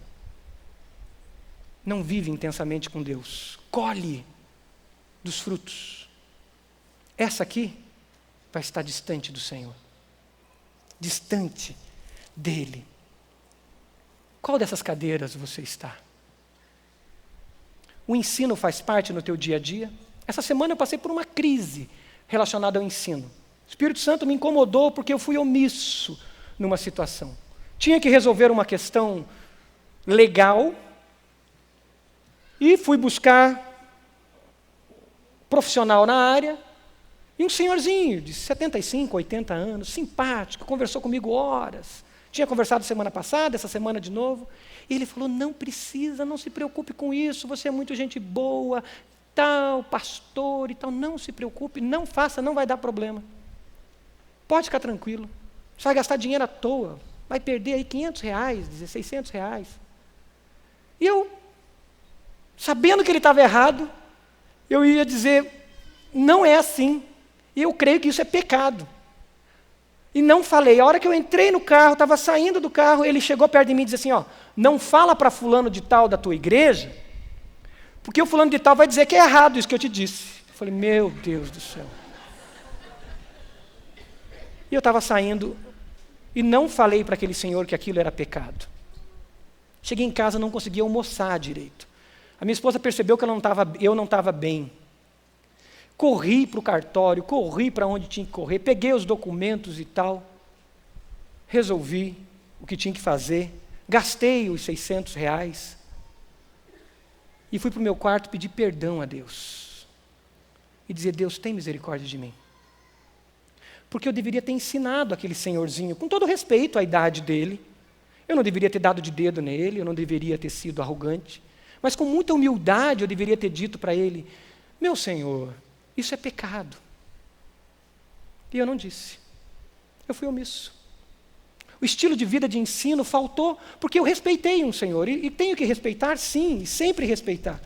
não vive intensamente com Deus, colhe dos frutos. Essa aqui vai estar distante do Senhor, distante dEle. Qual dessas cadeiras você está? O ensino faz parte no teu dia a dia? Essa semana eu passei por uma crise relacionada ao ensino. O Espírito Santo me incomodou porque eu fui omisso numa situação. Tinha que resolver uma questão legal e fui buscar profissional na área, e um senhorzinho de 75, 80 anos, simpático, conversou comigo horas. Tinha conversado semana passada, essa semana de novo. E ele falou, não precisa, não se preocupe com isso, você é muito gente boa, tal, pastor e tal. Não se preocupe, não faça, não vai dar problema. Pode ficar tranquilo. Você vai gastar dinheiro à toa, vai perder aí R$500, R$600. E eu, sabendo que ele estava errado, eu ia dizer, não é assim. E eu creio que isso é pecado. E não falei. A hora que eu entrei no carro, estava saindo do carro, ele chegou perto de mim e disse assim, ó, não fala para fulano de tal da tua igreja, porque o fulano de tal vai dizer que é errado isso que eu te disse. Eu falei, meu Deus do céu. E eu estava saindo e não falei para aquele senhor que aquilo era pecado. Cheguei em casa, não conseguia almoçar direito. A minha esposa percebeu que eu não estava bem. Corri para o cartório, corri para onde tinha que correr, peguei os documentos e tal, resolvi o que tinha que fazer, gastei os R$600 e fui para o meu quarto pedir perdão a Deus e dizer, Deus, tem misericórdia de mim. Porque eu deveria ter ensinado aquele senhorzinho, com todo respeito à idade dele, eu não deveria ter dado de dedo nele, eu não deveria ter sido arrogante, mas com muita humildade eu deveria ter dito para ele, meu senhor, isso é pecado. E eu não disse. Eu fui omisso. O estilo de vida de ensino faltou, porque eu respeitei um senhor, e tenho que respeitar, sim, e sempre respeitar.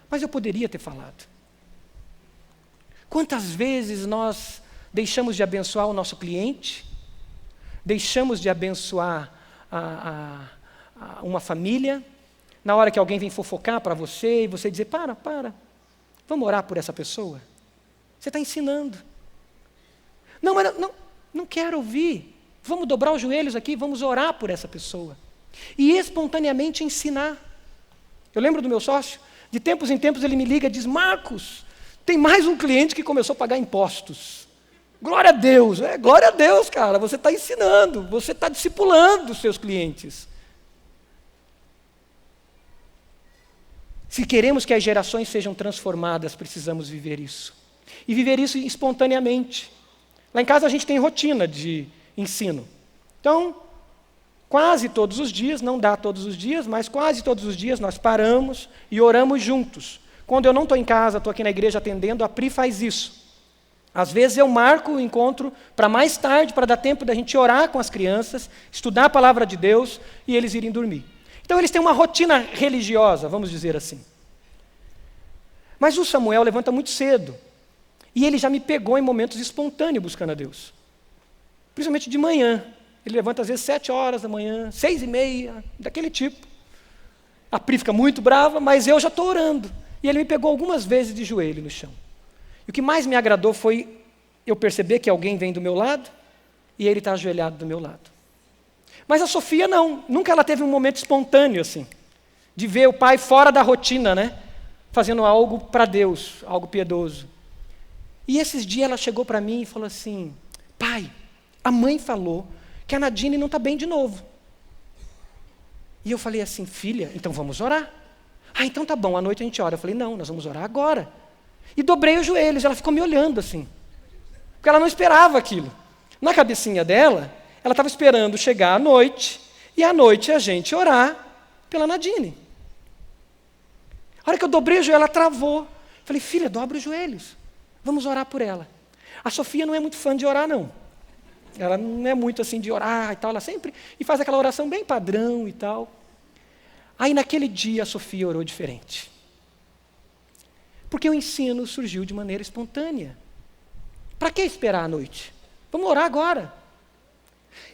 Mas eu poderia ter falado. Quantas vezes nós deixamos de abençoar o nosso cliente, deixamos de abençoar uma família, na hora que alguém vem fofocar para você, e você dizer, para, vamos orar por essa pessoa? Você está ensinando. Não, mas não quero ouvir. Vamos dobrar os joelhos aqui, vamos orar por essa pessoa. E espontaneamente ensinar. Eu lembro do meu sócio, de tempos em tempos ele me liga e diz, Marcos, tem mais um cliente que começou a pagar impostos. Glória a Deus, cara, você está ensinando, você está discipulando os seus clientes. Se queremos que as gerações sejam transformadas, precisamos viver isso. E viver isso espontaneamente. Lá em casa a gente tem rotina de ensino. Então, quase todos os dias, não dá todos os dias, mas quase todos os dias nós paramos e oramos juntos. Quando eu não estou em casa, estou aqui na igreja atendendo, a Pri faz isso. Às vezes eu marco o encontro para mais tarde, para dar tempo da gente orar com as crianças, estudar a palavra de Deus e eles irem dormir. Então eles têm uma rotina religiosa, vamos dizer assim. Mas o Samuel levanta muito cedo. E ele já me pegou em momentos espontâneos buscando a Deus. Principalmente de manhã. Ele levanta às vezes 7 horas da manhã, 6h30, daquele tipo. A Pri fica muito brava, mas eu já estou orando. E ele me pegou algumas vezes de joelho no chão. E o que mais me agradou foi eu perceber que alguém vem do meu lado e ele está ajoelhado do meu lado. Mas a Sofia não. Nunca ela teve um momento espontâneo assim, de ver o pai fora da rotina, né? Fazendo algo para Deus, algo piedoso. E esses dias ela chegou para mim e falou assim, pai, a mãe falou que a Nadine não está bem de novo. E eu falei assim, filha, então vamos orar. Ah, então tá bom, à noite a gente ora. Eu falei, não, nós vamos orar agora. E dobrei os joelhos, ela ficou me olhando assim, porque ela não esperava aquilo. Na cabecinha dela, ela estava esperando chegar à noite, e à noite a gente orar pela Nadine. A hora que eu dobrei o joelho, ela travou. Falei, filha, dobra os joelhos. Vamos orar por ela. A Sofia não é muito fã de orar, não. Ela não é muito assim de orar e tal. Ela sempre faz aquela oração bem padrão e tal. Aí naquele dia a Sofia orou diferente. Porque o ensino surgiu de maneira espontânea. Para que esperar à noite? Vamos orar agora.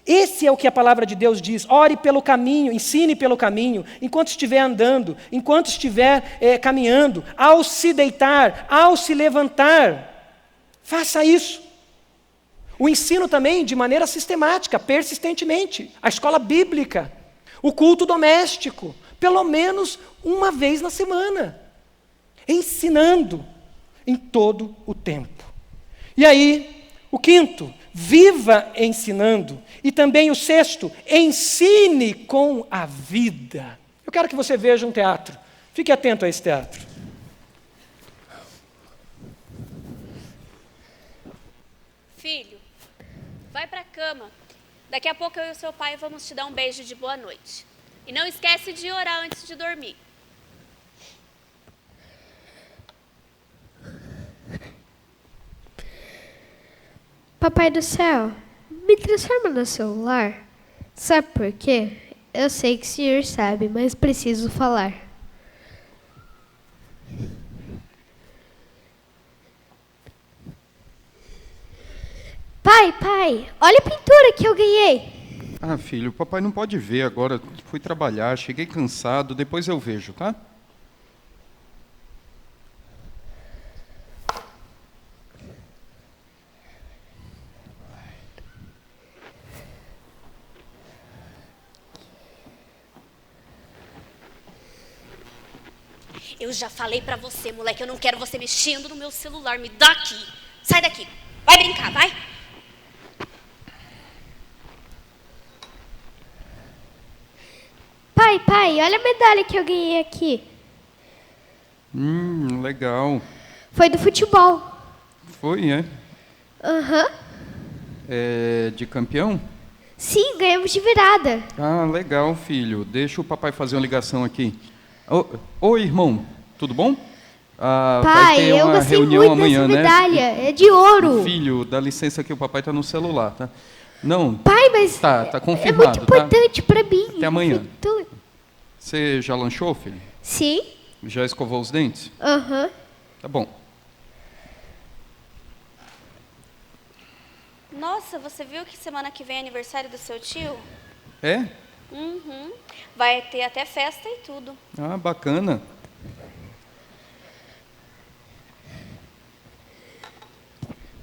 Esse é o que a palavra de Deus diz. Ore pelo caminho, ensine pelo caminho, enquanto estiver andando, enquanto estiver caminhando, ao se deitar, ao se levantar. Faça isso. O ensino também de maneira sistemática, persistentemente. A escola bíblica, o culto doméstico, pelo menos uma vez na semana. Ensinando em todo o tempo. E aí, o quinto, viva ensinando. E também o sexto, ensine com a vida. Eu quero que você veja um teatro. Fique atento a esse teatro. Filho, vai pra cama. Daqui a pouco eu e o seu pai vamos te dar um beijo de boa noite. E não esquece de orar antes de dormir. Papai do céu, me transforma no celular. Sabe por quê? Eu sei que o senhor sabe, mas preciso falar. Pai, olha a pintura que eu ganhei. Ah, filho, o papai não pode ver agora. Fui trabalhar, cheguei cansado, depois eu vejo, tá? Eu já falei pra você, moleque, eu não quero você mexendo no meu celular. Me dá aqui. Sai daqui. Vai brincar, vai. Pai, olha a medalha que eu ganhei aqui. Legal. Foi do futebol. Foi, é? Aham. É de campeão? Sim, ganhamos de virada. Ah, legal, filho. Deixa o papai fazer uma ligação aqui. Oi, irmão. Tudo bom? Vai Pai, ter eu uma gostei reunião muito amanhã, dessa né? medalha. É de ouro. Filho, dá licença que o papai tá no celular, tá? Não. Pai, mas Tá é confirmado, muito importante pra mim. Até amanhã. Foi tão- Você já lanchou, filho? Sim. Já escovou os dentes? Aham. Tá bom. Nossa, você viu que semana que vem é aniversário do seu tio? É? Uhum. Vai ter até festa e tudo. Ah, bacana.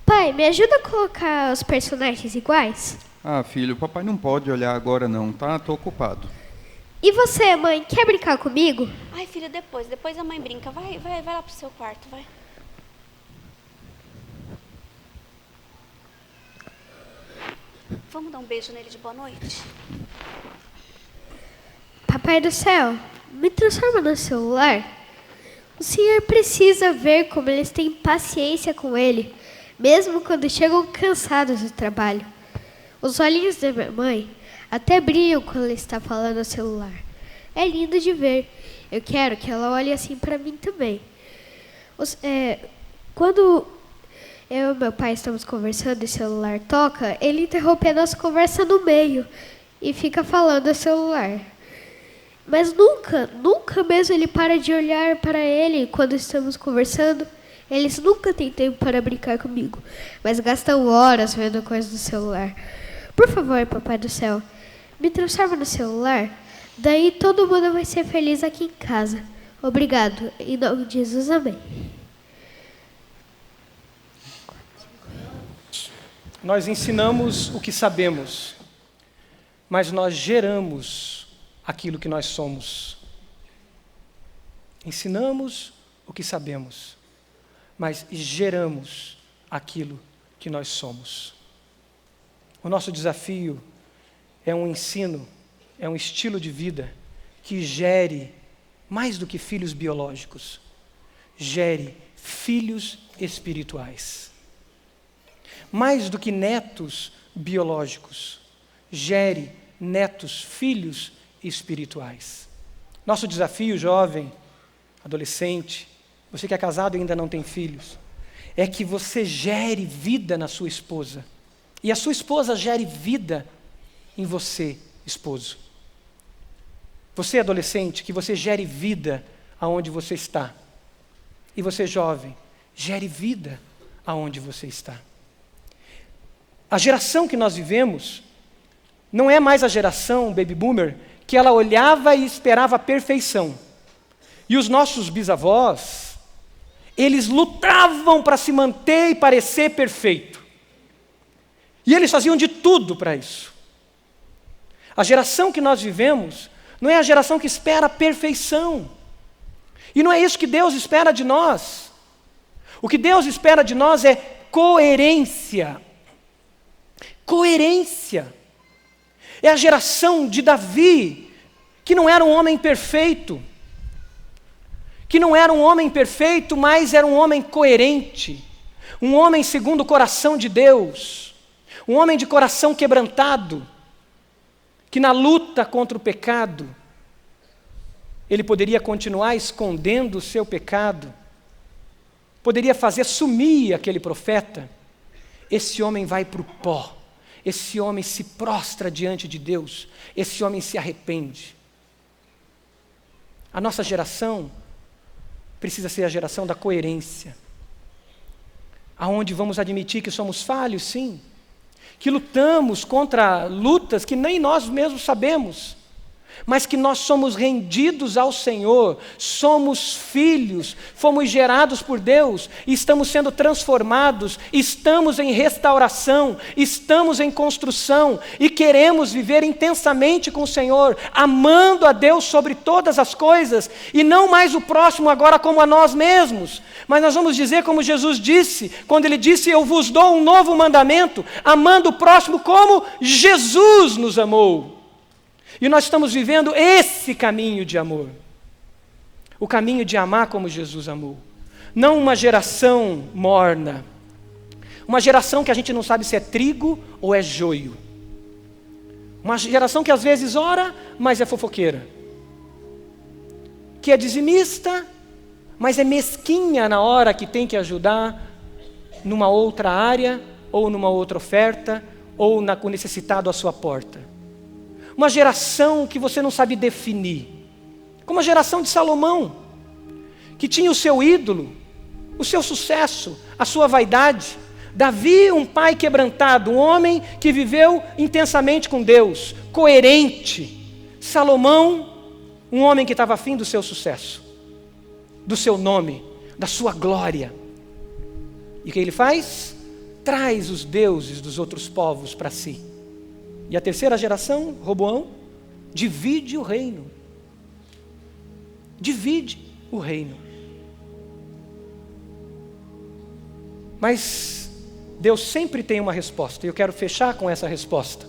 Pai, me ajuda a colocar os personagens iguais? Ah, filho, o papai não pode olhar agora não, tá? Tô ocupado. E você, mãe, quer brincar comigo? Ai, filho, depois a mãe brinca. Vai lá pro seu quarto, vai. Vamos dar um beijo nele de boa noite? Papai do céu, me transforma no celular. O senhor precisa ver como eles têm paciência com ele, mesmo quando chegam cansados do trabalho. Os olhinhos da minha mãe até brilham quando ela está falando no celular. É lindo de ver. Eu quero que ela olhe assim para mim também. Quando eu e meu pai estamos conversando e o celular toca, ele interrompe a nossa conversa no meio e fica falando no celular. Mas nunca mesmo ele para de olhar para ele quando estamos conversando. Eles nunca têm tempo para brincar comigo, mas gastam horas vendo coisas no celular. Por favor, papai do céu, me transforma no celular. Daí todo mundo vai ser feliz aqui em casa. Obrigado. Em nome de Jesus, amém. Nós ensinamos o que sabemos, mas nós geramos aquilo que nós somos. Ensinamos o que sabemos, mas geramos aquilo que nós somos. O nosso desafio é um ensino, é um estilo de vida que gere, mais do que filhos biológicos, gere filhos espirituais. Mais do que netos biológicos, gere netos, filhos espirituais. Nosso desafio, jovem, adolescente, você que é casado e ainda não tem filhos, é que você gere vida na sua esposa. E a sua esposa gere vida em você, esposo. Você, adolescente, que você gere vida aonde você está. E você, jovem, gere vida aonde você está. A geração que nós vivemos não é mais a geração baby boomer que ela olhava e esperava a perfeição. E os nossos bisavós, eles lutavam para se manter e parecer perfeito. E eles faziam de tudo para isso. A geração que nós vivemos não é a geração que espera a perfeição. E não é isso que Deus espera de nós. O que Deus espera de nós é coerência. Coerência. É a geração de Davi, que não era um homem perfeito. Que não era um homem perfeito, mas era um homem coerente. Um homem segundo o coração de Deus, um homem de coração quebrantado, que na luta contra o pecado, ele poderia continuar escondendo o seu pecado, poderia fazer sumir aquele profeta. Esse homem vai para o pó, esse homem se prostra diante de Deus, esse homem se arrepende. A nossa geração precisa ser a geração da coerência, aonde vamos admitir que somos falhos, sim, que lutamos contra lutas que nem nós mesmos sabemos, mas que nós somos rendidos ao Senhor, somos filhos, fomos gerados por Deus, e estamos sendo transformados, estamos em restauração, estamos em construção, e queremos viver intensamente com o Senhor, amando a Deus sobre todas as coisas, e não mais o próximo agora como a nós mesmos, mas nós vamos dizer como Jesus disse, quando Ele disse, eu vos dou um novo mandamento, amando o próximo como Jesus nos amou. E nós estamos vivendo esse caminho de amor. O caminho de amar como Jesus amou. Não uma geração morna. Uma geração que a gente não sabe se é trigo ou é joio. Uma geração que às vezes ora, mas é fofoqueira. Que é dizimista, mas é mesquinha na hora que tem que ajudar numa outra área, ou numa outra oferta, ou com o necessitado à sua porta. Uma geração que você não sabe definir, como a geração de Salomão, que tinha o seu ídolo, o seu sucesso, a sua vaidade. Davi, um pai quebrantado, um homem que viveu intensamente com Deus, coerente. Salomão, um homem que estava afim do seu sucesso, do seu nome, da sua glória. E o que ele faz? Traz os deuses dos outros povos para si. E a terceira geração, Roboão, divide o reino. Divide o reino. Mas Deus sempre tem uma resposta, e eu quero fechar com essa resposta.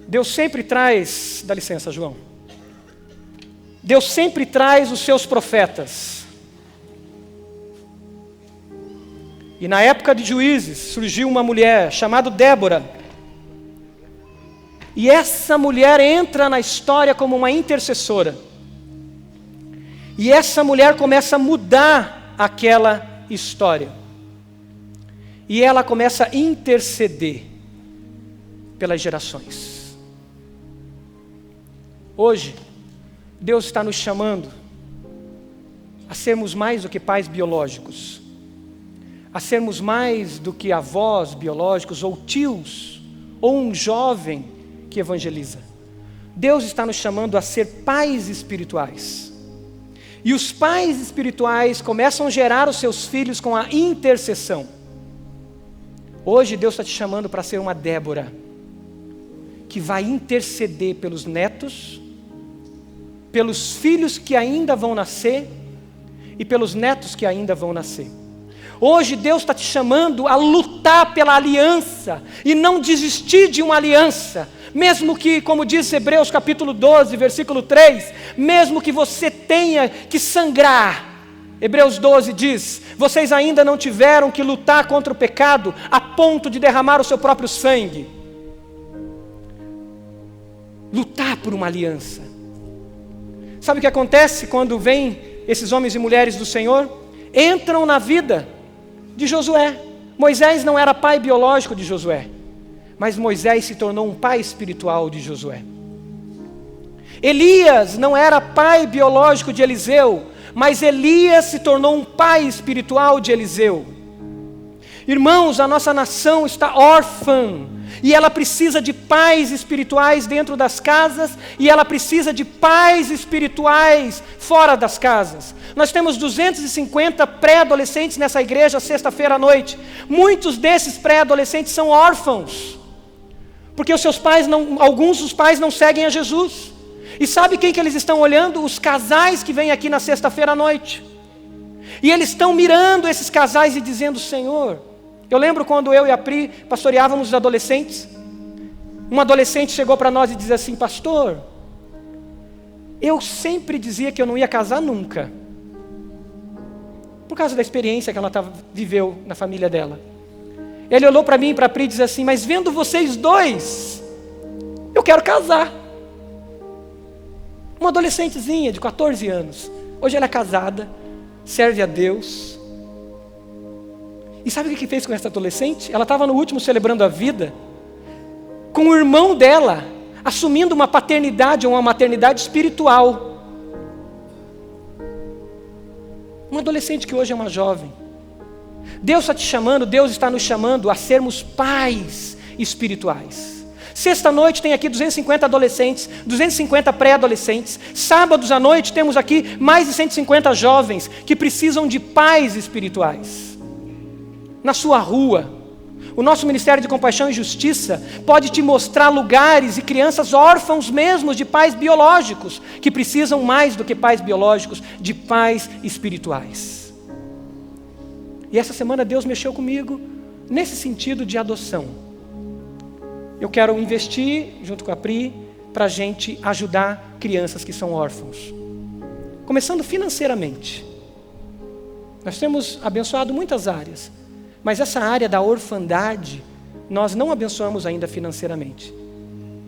Deus sempre traz, dá licença, João. Deus sempre traz os seus profetas. E na época de Juízes, surgiu uma mulher chamada Débora. E essa mulher entra na história como uma intercessora. E essa mulher começa a mudar aquela história. E ela começa a interceder pelas gerações. Hoje, Deus está nos chamando a sermos mais do que pais biológicos, a sermos mais do que avós biológicos ou tios, ou um jovem que evangeliza. Deus está nos chamando a ser pais espirituais. E os pais espirituais começam a gerar os seus filhos com a intercessão. Hoje Deus está te chamando para ser uma Débora, que vai interceder pelos netos, pelos filhos que ainda vão nascer, e pelos netos que ainda vão nascer. Hoje Deus está te chamando a lutar pela aliança, e não desistir de uma aliança, mesmo que, como diz Hebreus capítulo 12, versículo 3, mesmo que você tenha que sangrar. Hebreus 12 diz, vocês ainda não tiveram que lutar contra o pecado, a ponto de derramar o seu próprio sangue. Lutar por uma aliança. Sabe o que acontece quando vêm esses homens e mulheres do Senhor? Entram na vida de Josué. Moisés não era pai biológico de Josué, mas Moisés se tornou um pai espiritual de Josué. Elias não era pai biológico de Eliseu, mas Elias se tornou um pai espiritual de Eliseu. Irmãos, a nossa nação está órfã, e ela precisa de pais espirituais dentro das casas, e ela precisa de pais espirituais fora das casas. Nós temos 250 pré-adolescentes nessa igreja sexta-feira à noite. Muitos desses pré-adolescentes são órfãos, porque alguns dos pais não seguem a Jesus. E sabe quem que eles estão olhando? Os casais que vêm aqui na sexta-feira à noite. E eles estão mirando esses casais e dizendo, Senhor... Eu lembro quando eu e a Pri pastoreávamos os adolescentes. Um adolescente chegou para nós e dizia assim, pastor, eu sempre dizia que eu não ia casar nunca. por causa da experiência que ela viveu na família dela. Ele olhou para mim e para a Pri e disse assim: mas vendo vocês dois, eu quero casar. Uma adolescentezinha de 14 anos. Hoje ela é casada, serve a Deus. E sabe o que fez com essa adolescente? Ela estava no último celebrando a vida, com o irmão dela, assumindo uma paternidade ou uma maternidade espiritual. Um adolescente que hoje é uma jovem. Deus está te chamando, Deus está nos chamando a sermos pais espirituais. Sexta-noite tem aqui 250 adolescentes, 250 pré-adolescentes. Sábados à noite temos aqui mais de 150 jovens que precisam de pais espirituais. Na sua rua, o nosso Ministério de Compaixão e Justiça pode te mostrar lugares e crianças órfãos mesmo de pais biológicos, que precisam mais do que pais biológicos, de pais espirituais. E essa semana Deus mexeu comigo nesse sentido de adoção. Eu quero investir, junto com a Pri, para a gente ajudar crianças que são órfãos. Começando financeiramente. Nós temos abençoado muitas áreas, mas essa área da orfandade, nós não abençoamos ainda financeiramente.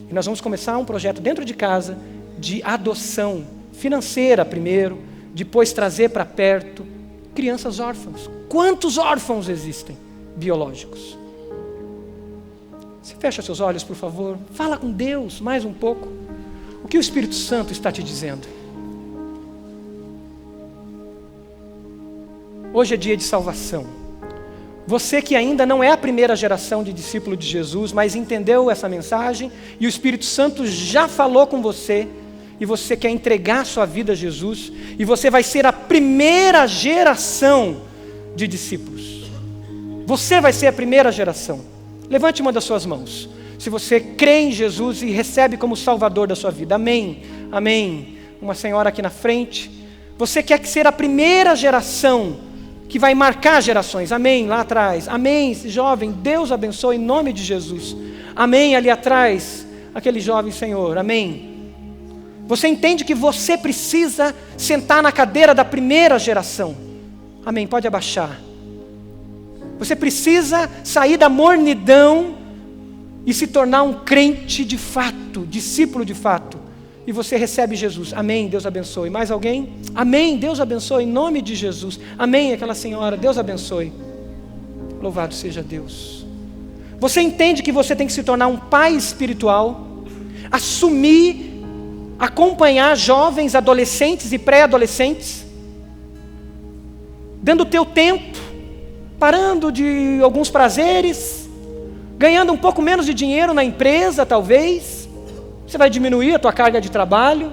E nós vamos começar um projeto dentro de casa, de adoção financeira primeiro, depois trazer para perto crianças órfãs. Quantos órfãos existem biológicos? Você fecha seus olhos, por favor. Fala com Deus mais um pouco. O que o Espírito Santo está te dizendo? Hoje é dia de salvação. Você que ainda não é a primeira geração de discípulo de Jesus, mas entendeu essa mensagem e o Espírito Santo já falou com você, e você quer entregar sua vida a Jesus, e você vai ser a primeira geração de discípulos. Você vai ser a primeira geração. Levante uma das suas mãos, se você crê em Jesus e recebe como Salvador da sua vida. Amém, amém. Uma senhora aqui na frente. Você quer ser a primeira geração que vai marcar gerações. Amém, lá atrás. Amém, esse jovem, Deus abençoe em nome de Jesus. Amém, ali atrás, aquele jovem senhor. Amém. Você entende que você precisa sentar na cadeira da primeira geração. Amém, pode abaixar. Você precisa sair da mornidão e se tornar um crente de fato, discípulo de fato. E você recebe Jesus. Amém, Deus abençoe. Mais alguém? Amém, Deus abençoe em nome de Jesus. Amém, aquela senhora, Deus abençoe. Louvado seja Deus. Você entende que você tem que se tornar um pai espiritual, assumir, acompanhar jovens, adolescentes e pré-adolescentes, dando o teu tempo, parando de alguns prazeres, ganhando um pouco menos de dinheiro na empresa, talvez. Você vai diminuir a tua carga de trabalho,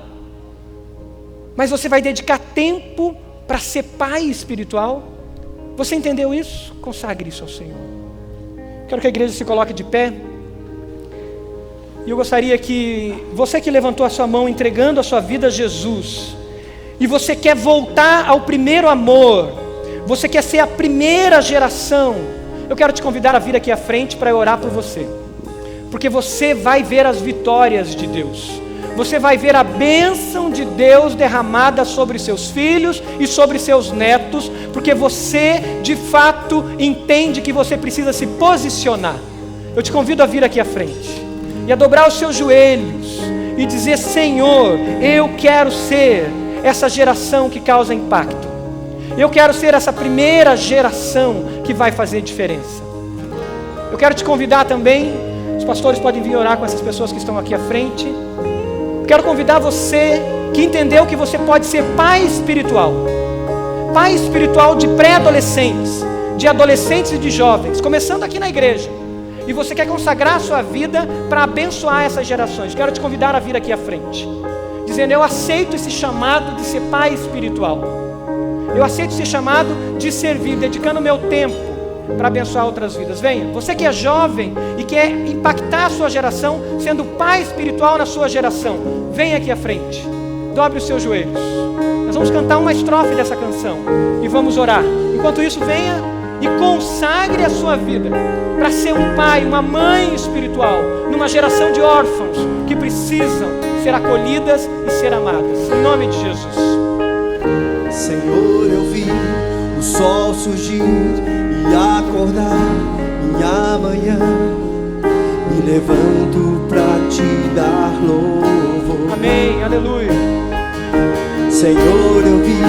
mas você vai dedicar tempo para ser pai espiritual. Você entendeu isso? Consagre isso ao Senhor. Quero que a igreja se coloque de pé. E eu gostaria que você que levantou a sua mão entregando a sua vida a Jesus, e você quer voltar ao primeiro amor, você quer ser a primeira geração, eu quero te convidar a vir aqui à frente para eu orar por você. Porque você vai ver as vitórias de Deus. Você vai ver a bênção de Deus derramada sobre seus filhos e sobre seus netos, porque você de fato entende que você precisa se posicionar. Eu te convido a vir aqui à frente e a dobrar os seus joelhos e dizer: Senhor, eu quero ser essa geração que causa impacto. Eu quero ser essa primeira geração que vai fazer diferença. Eu quero te convidar também, os pastores podem vir orar com essas pessoas que estão aqui à frente. Eu quero convidar você que entendeu que você pode ser pai espiritual de pré-adolescentes, de adolescentes e de jovens, começando aqui na igreja. E você quer consagrar a sua vida para abençoar essas gerações. Quero te convidar a vir aqui à frente, dizendo: eu aceito esse chamado de ser pai espiritual. Eu aceito ser chamado de servir, dedicando o meu tempo para abençoar outras vidas. Venha, você que é jovem e quer impactar a sua geração, sendo pai espiritual na sua geração, venha aqui à frente, dobre os seus joelhos. Nós vamos cantar uma estrofe dessa canção e vamos orar. Enquanto isso, venha e consagre a sua vida para ser um pai, uma mãe espiritual numa geração de órfãos que precisam ser acolhidas e ser amadas. Em nome de Jesus. Senhor, eu vi o sol surgir e acordar minha manhã, me levanto pra te dar louvor. Amém, aleluia. Senhor, eu vi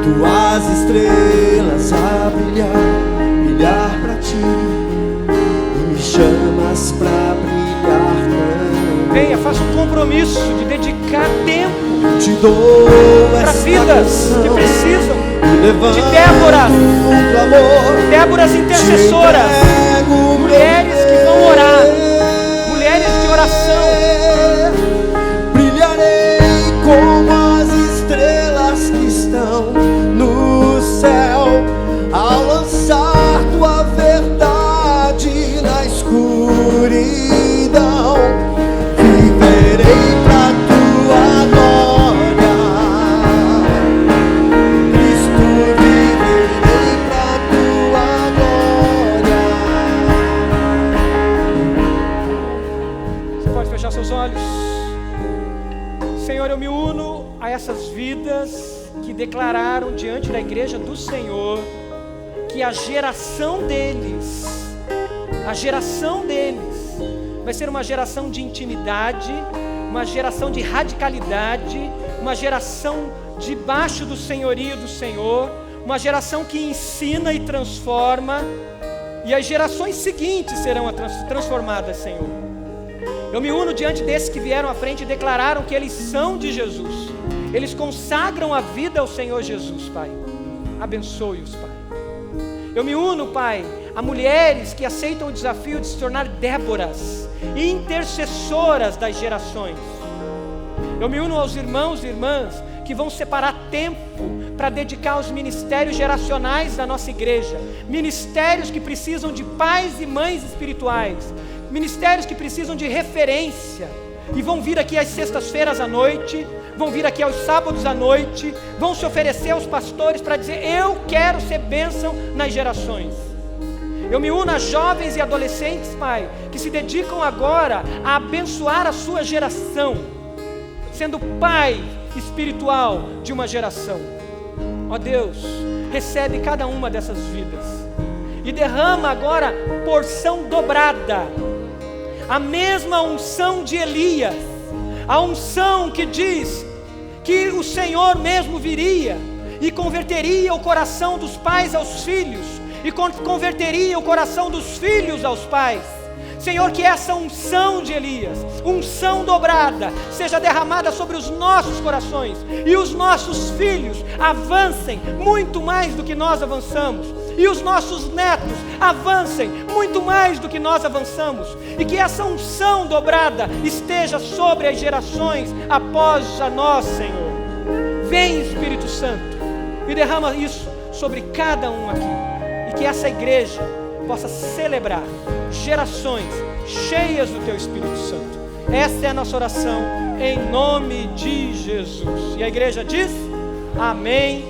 tuas estrelas a brilhar pra ti, e me chamas pra brilhar também. Venha, faça um compromisso de dedicar tempo Te dou para esta vidas canção, que precisam me levanto de Déboras, do amor, Déboras intercessoras, mulheres que vão orar, mulheres de oração. Brilharei como as estrelas que estão no céu, ao lançar tua verdade na escuridão. Viverei pra tua glória, Cristo, viverei pra tua glória. Você pode fechar seus olhos. Senhor, eu me uno a essas vidas que declararam diante da igreja do Senhor que a geração deles vai ser uma geração de intimidade, uma geração de radicalidade, uma geração debaixo do senhorio do Senhor, uma geração que ensina e transforma, e as gerações seguintes serão transformadas, Senhor. Eu me uno diante desses que vieram à frente e declararam que eles são de Jesus. Eles consagram a vida ao Senhor Jesus, Pai. Abençoe-os, Pai. Eu me uno, Pai, a mulheres que aceitam o desafio de se tornar Déboras e intercessoras das gerações. Eu me uno aos irmãos e irmãs que vão separar tempo para dedicar aos ministérios geracionais da nossa igreja. Ministérios que precisam de pais e mães espirituais. Ministérios que precisam de referência. E vão vir aqui às sextas-feiras à noite, vão vir aqui aos sábados à noite, vão se oferecer aos pastores para dizer: eu quero ser bênção nas gerações. Eu me uno a jovens e adolescentes, Pai, que se dedicam agora a abençoar a sua geração, sendo pai espiritual de uma geração. Ó Deus, recebe cada uma dessas vidas e derrama agora porção dobrada, a mesma unção de Elias, a unção que diz que o Senhor mesmo viria e converteria o coração dos pais aos filhos, e converteria o coração dos filhos aos pais. Senhor, que essa unção de Elias, unção dobrada, seja derramada sobre os nossos corações, e os nossos filhos avancem muito mais do que nós avançamos, e os nossos netos avancem muito mais do que nós avançamos, e que essa unção dobrada esteja sobre as gerações após a nós, Senhor. Vem, Espírito Santo, e derrama isso sobre cada um aqui, e que essa igreja possa celebrar gerações cheias do Teu Espírito Santo. Essa é a nossa oração, em nome de Jesus. E a igreja diz: amém.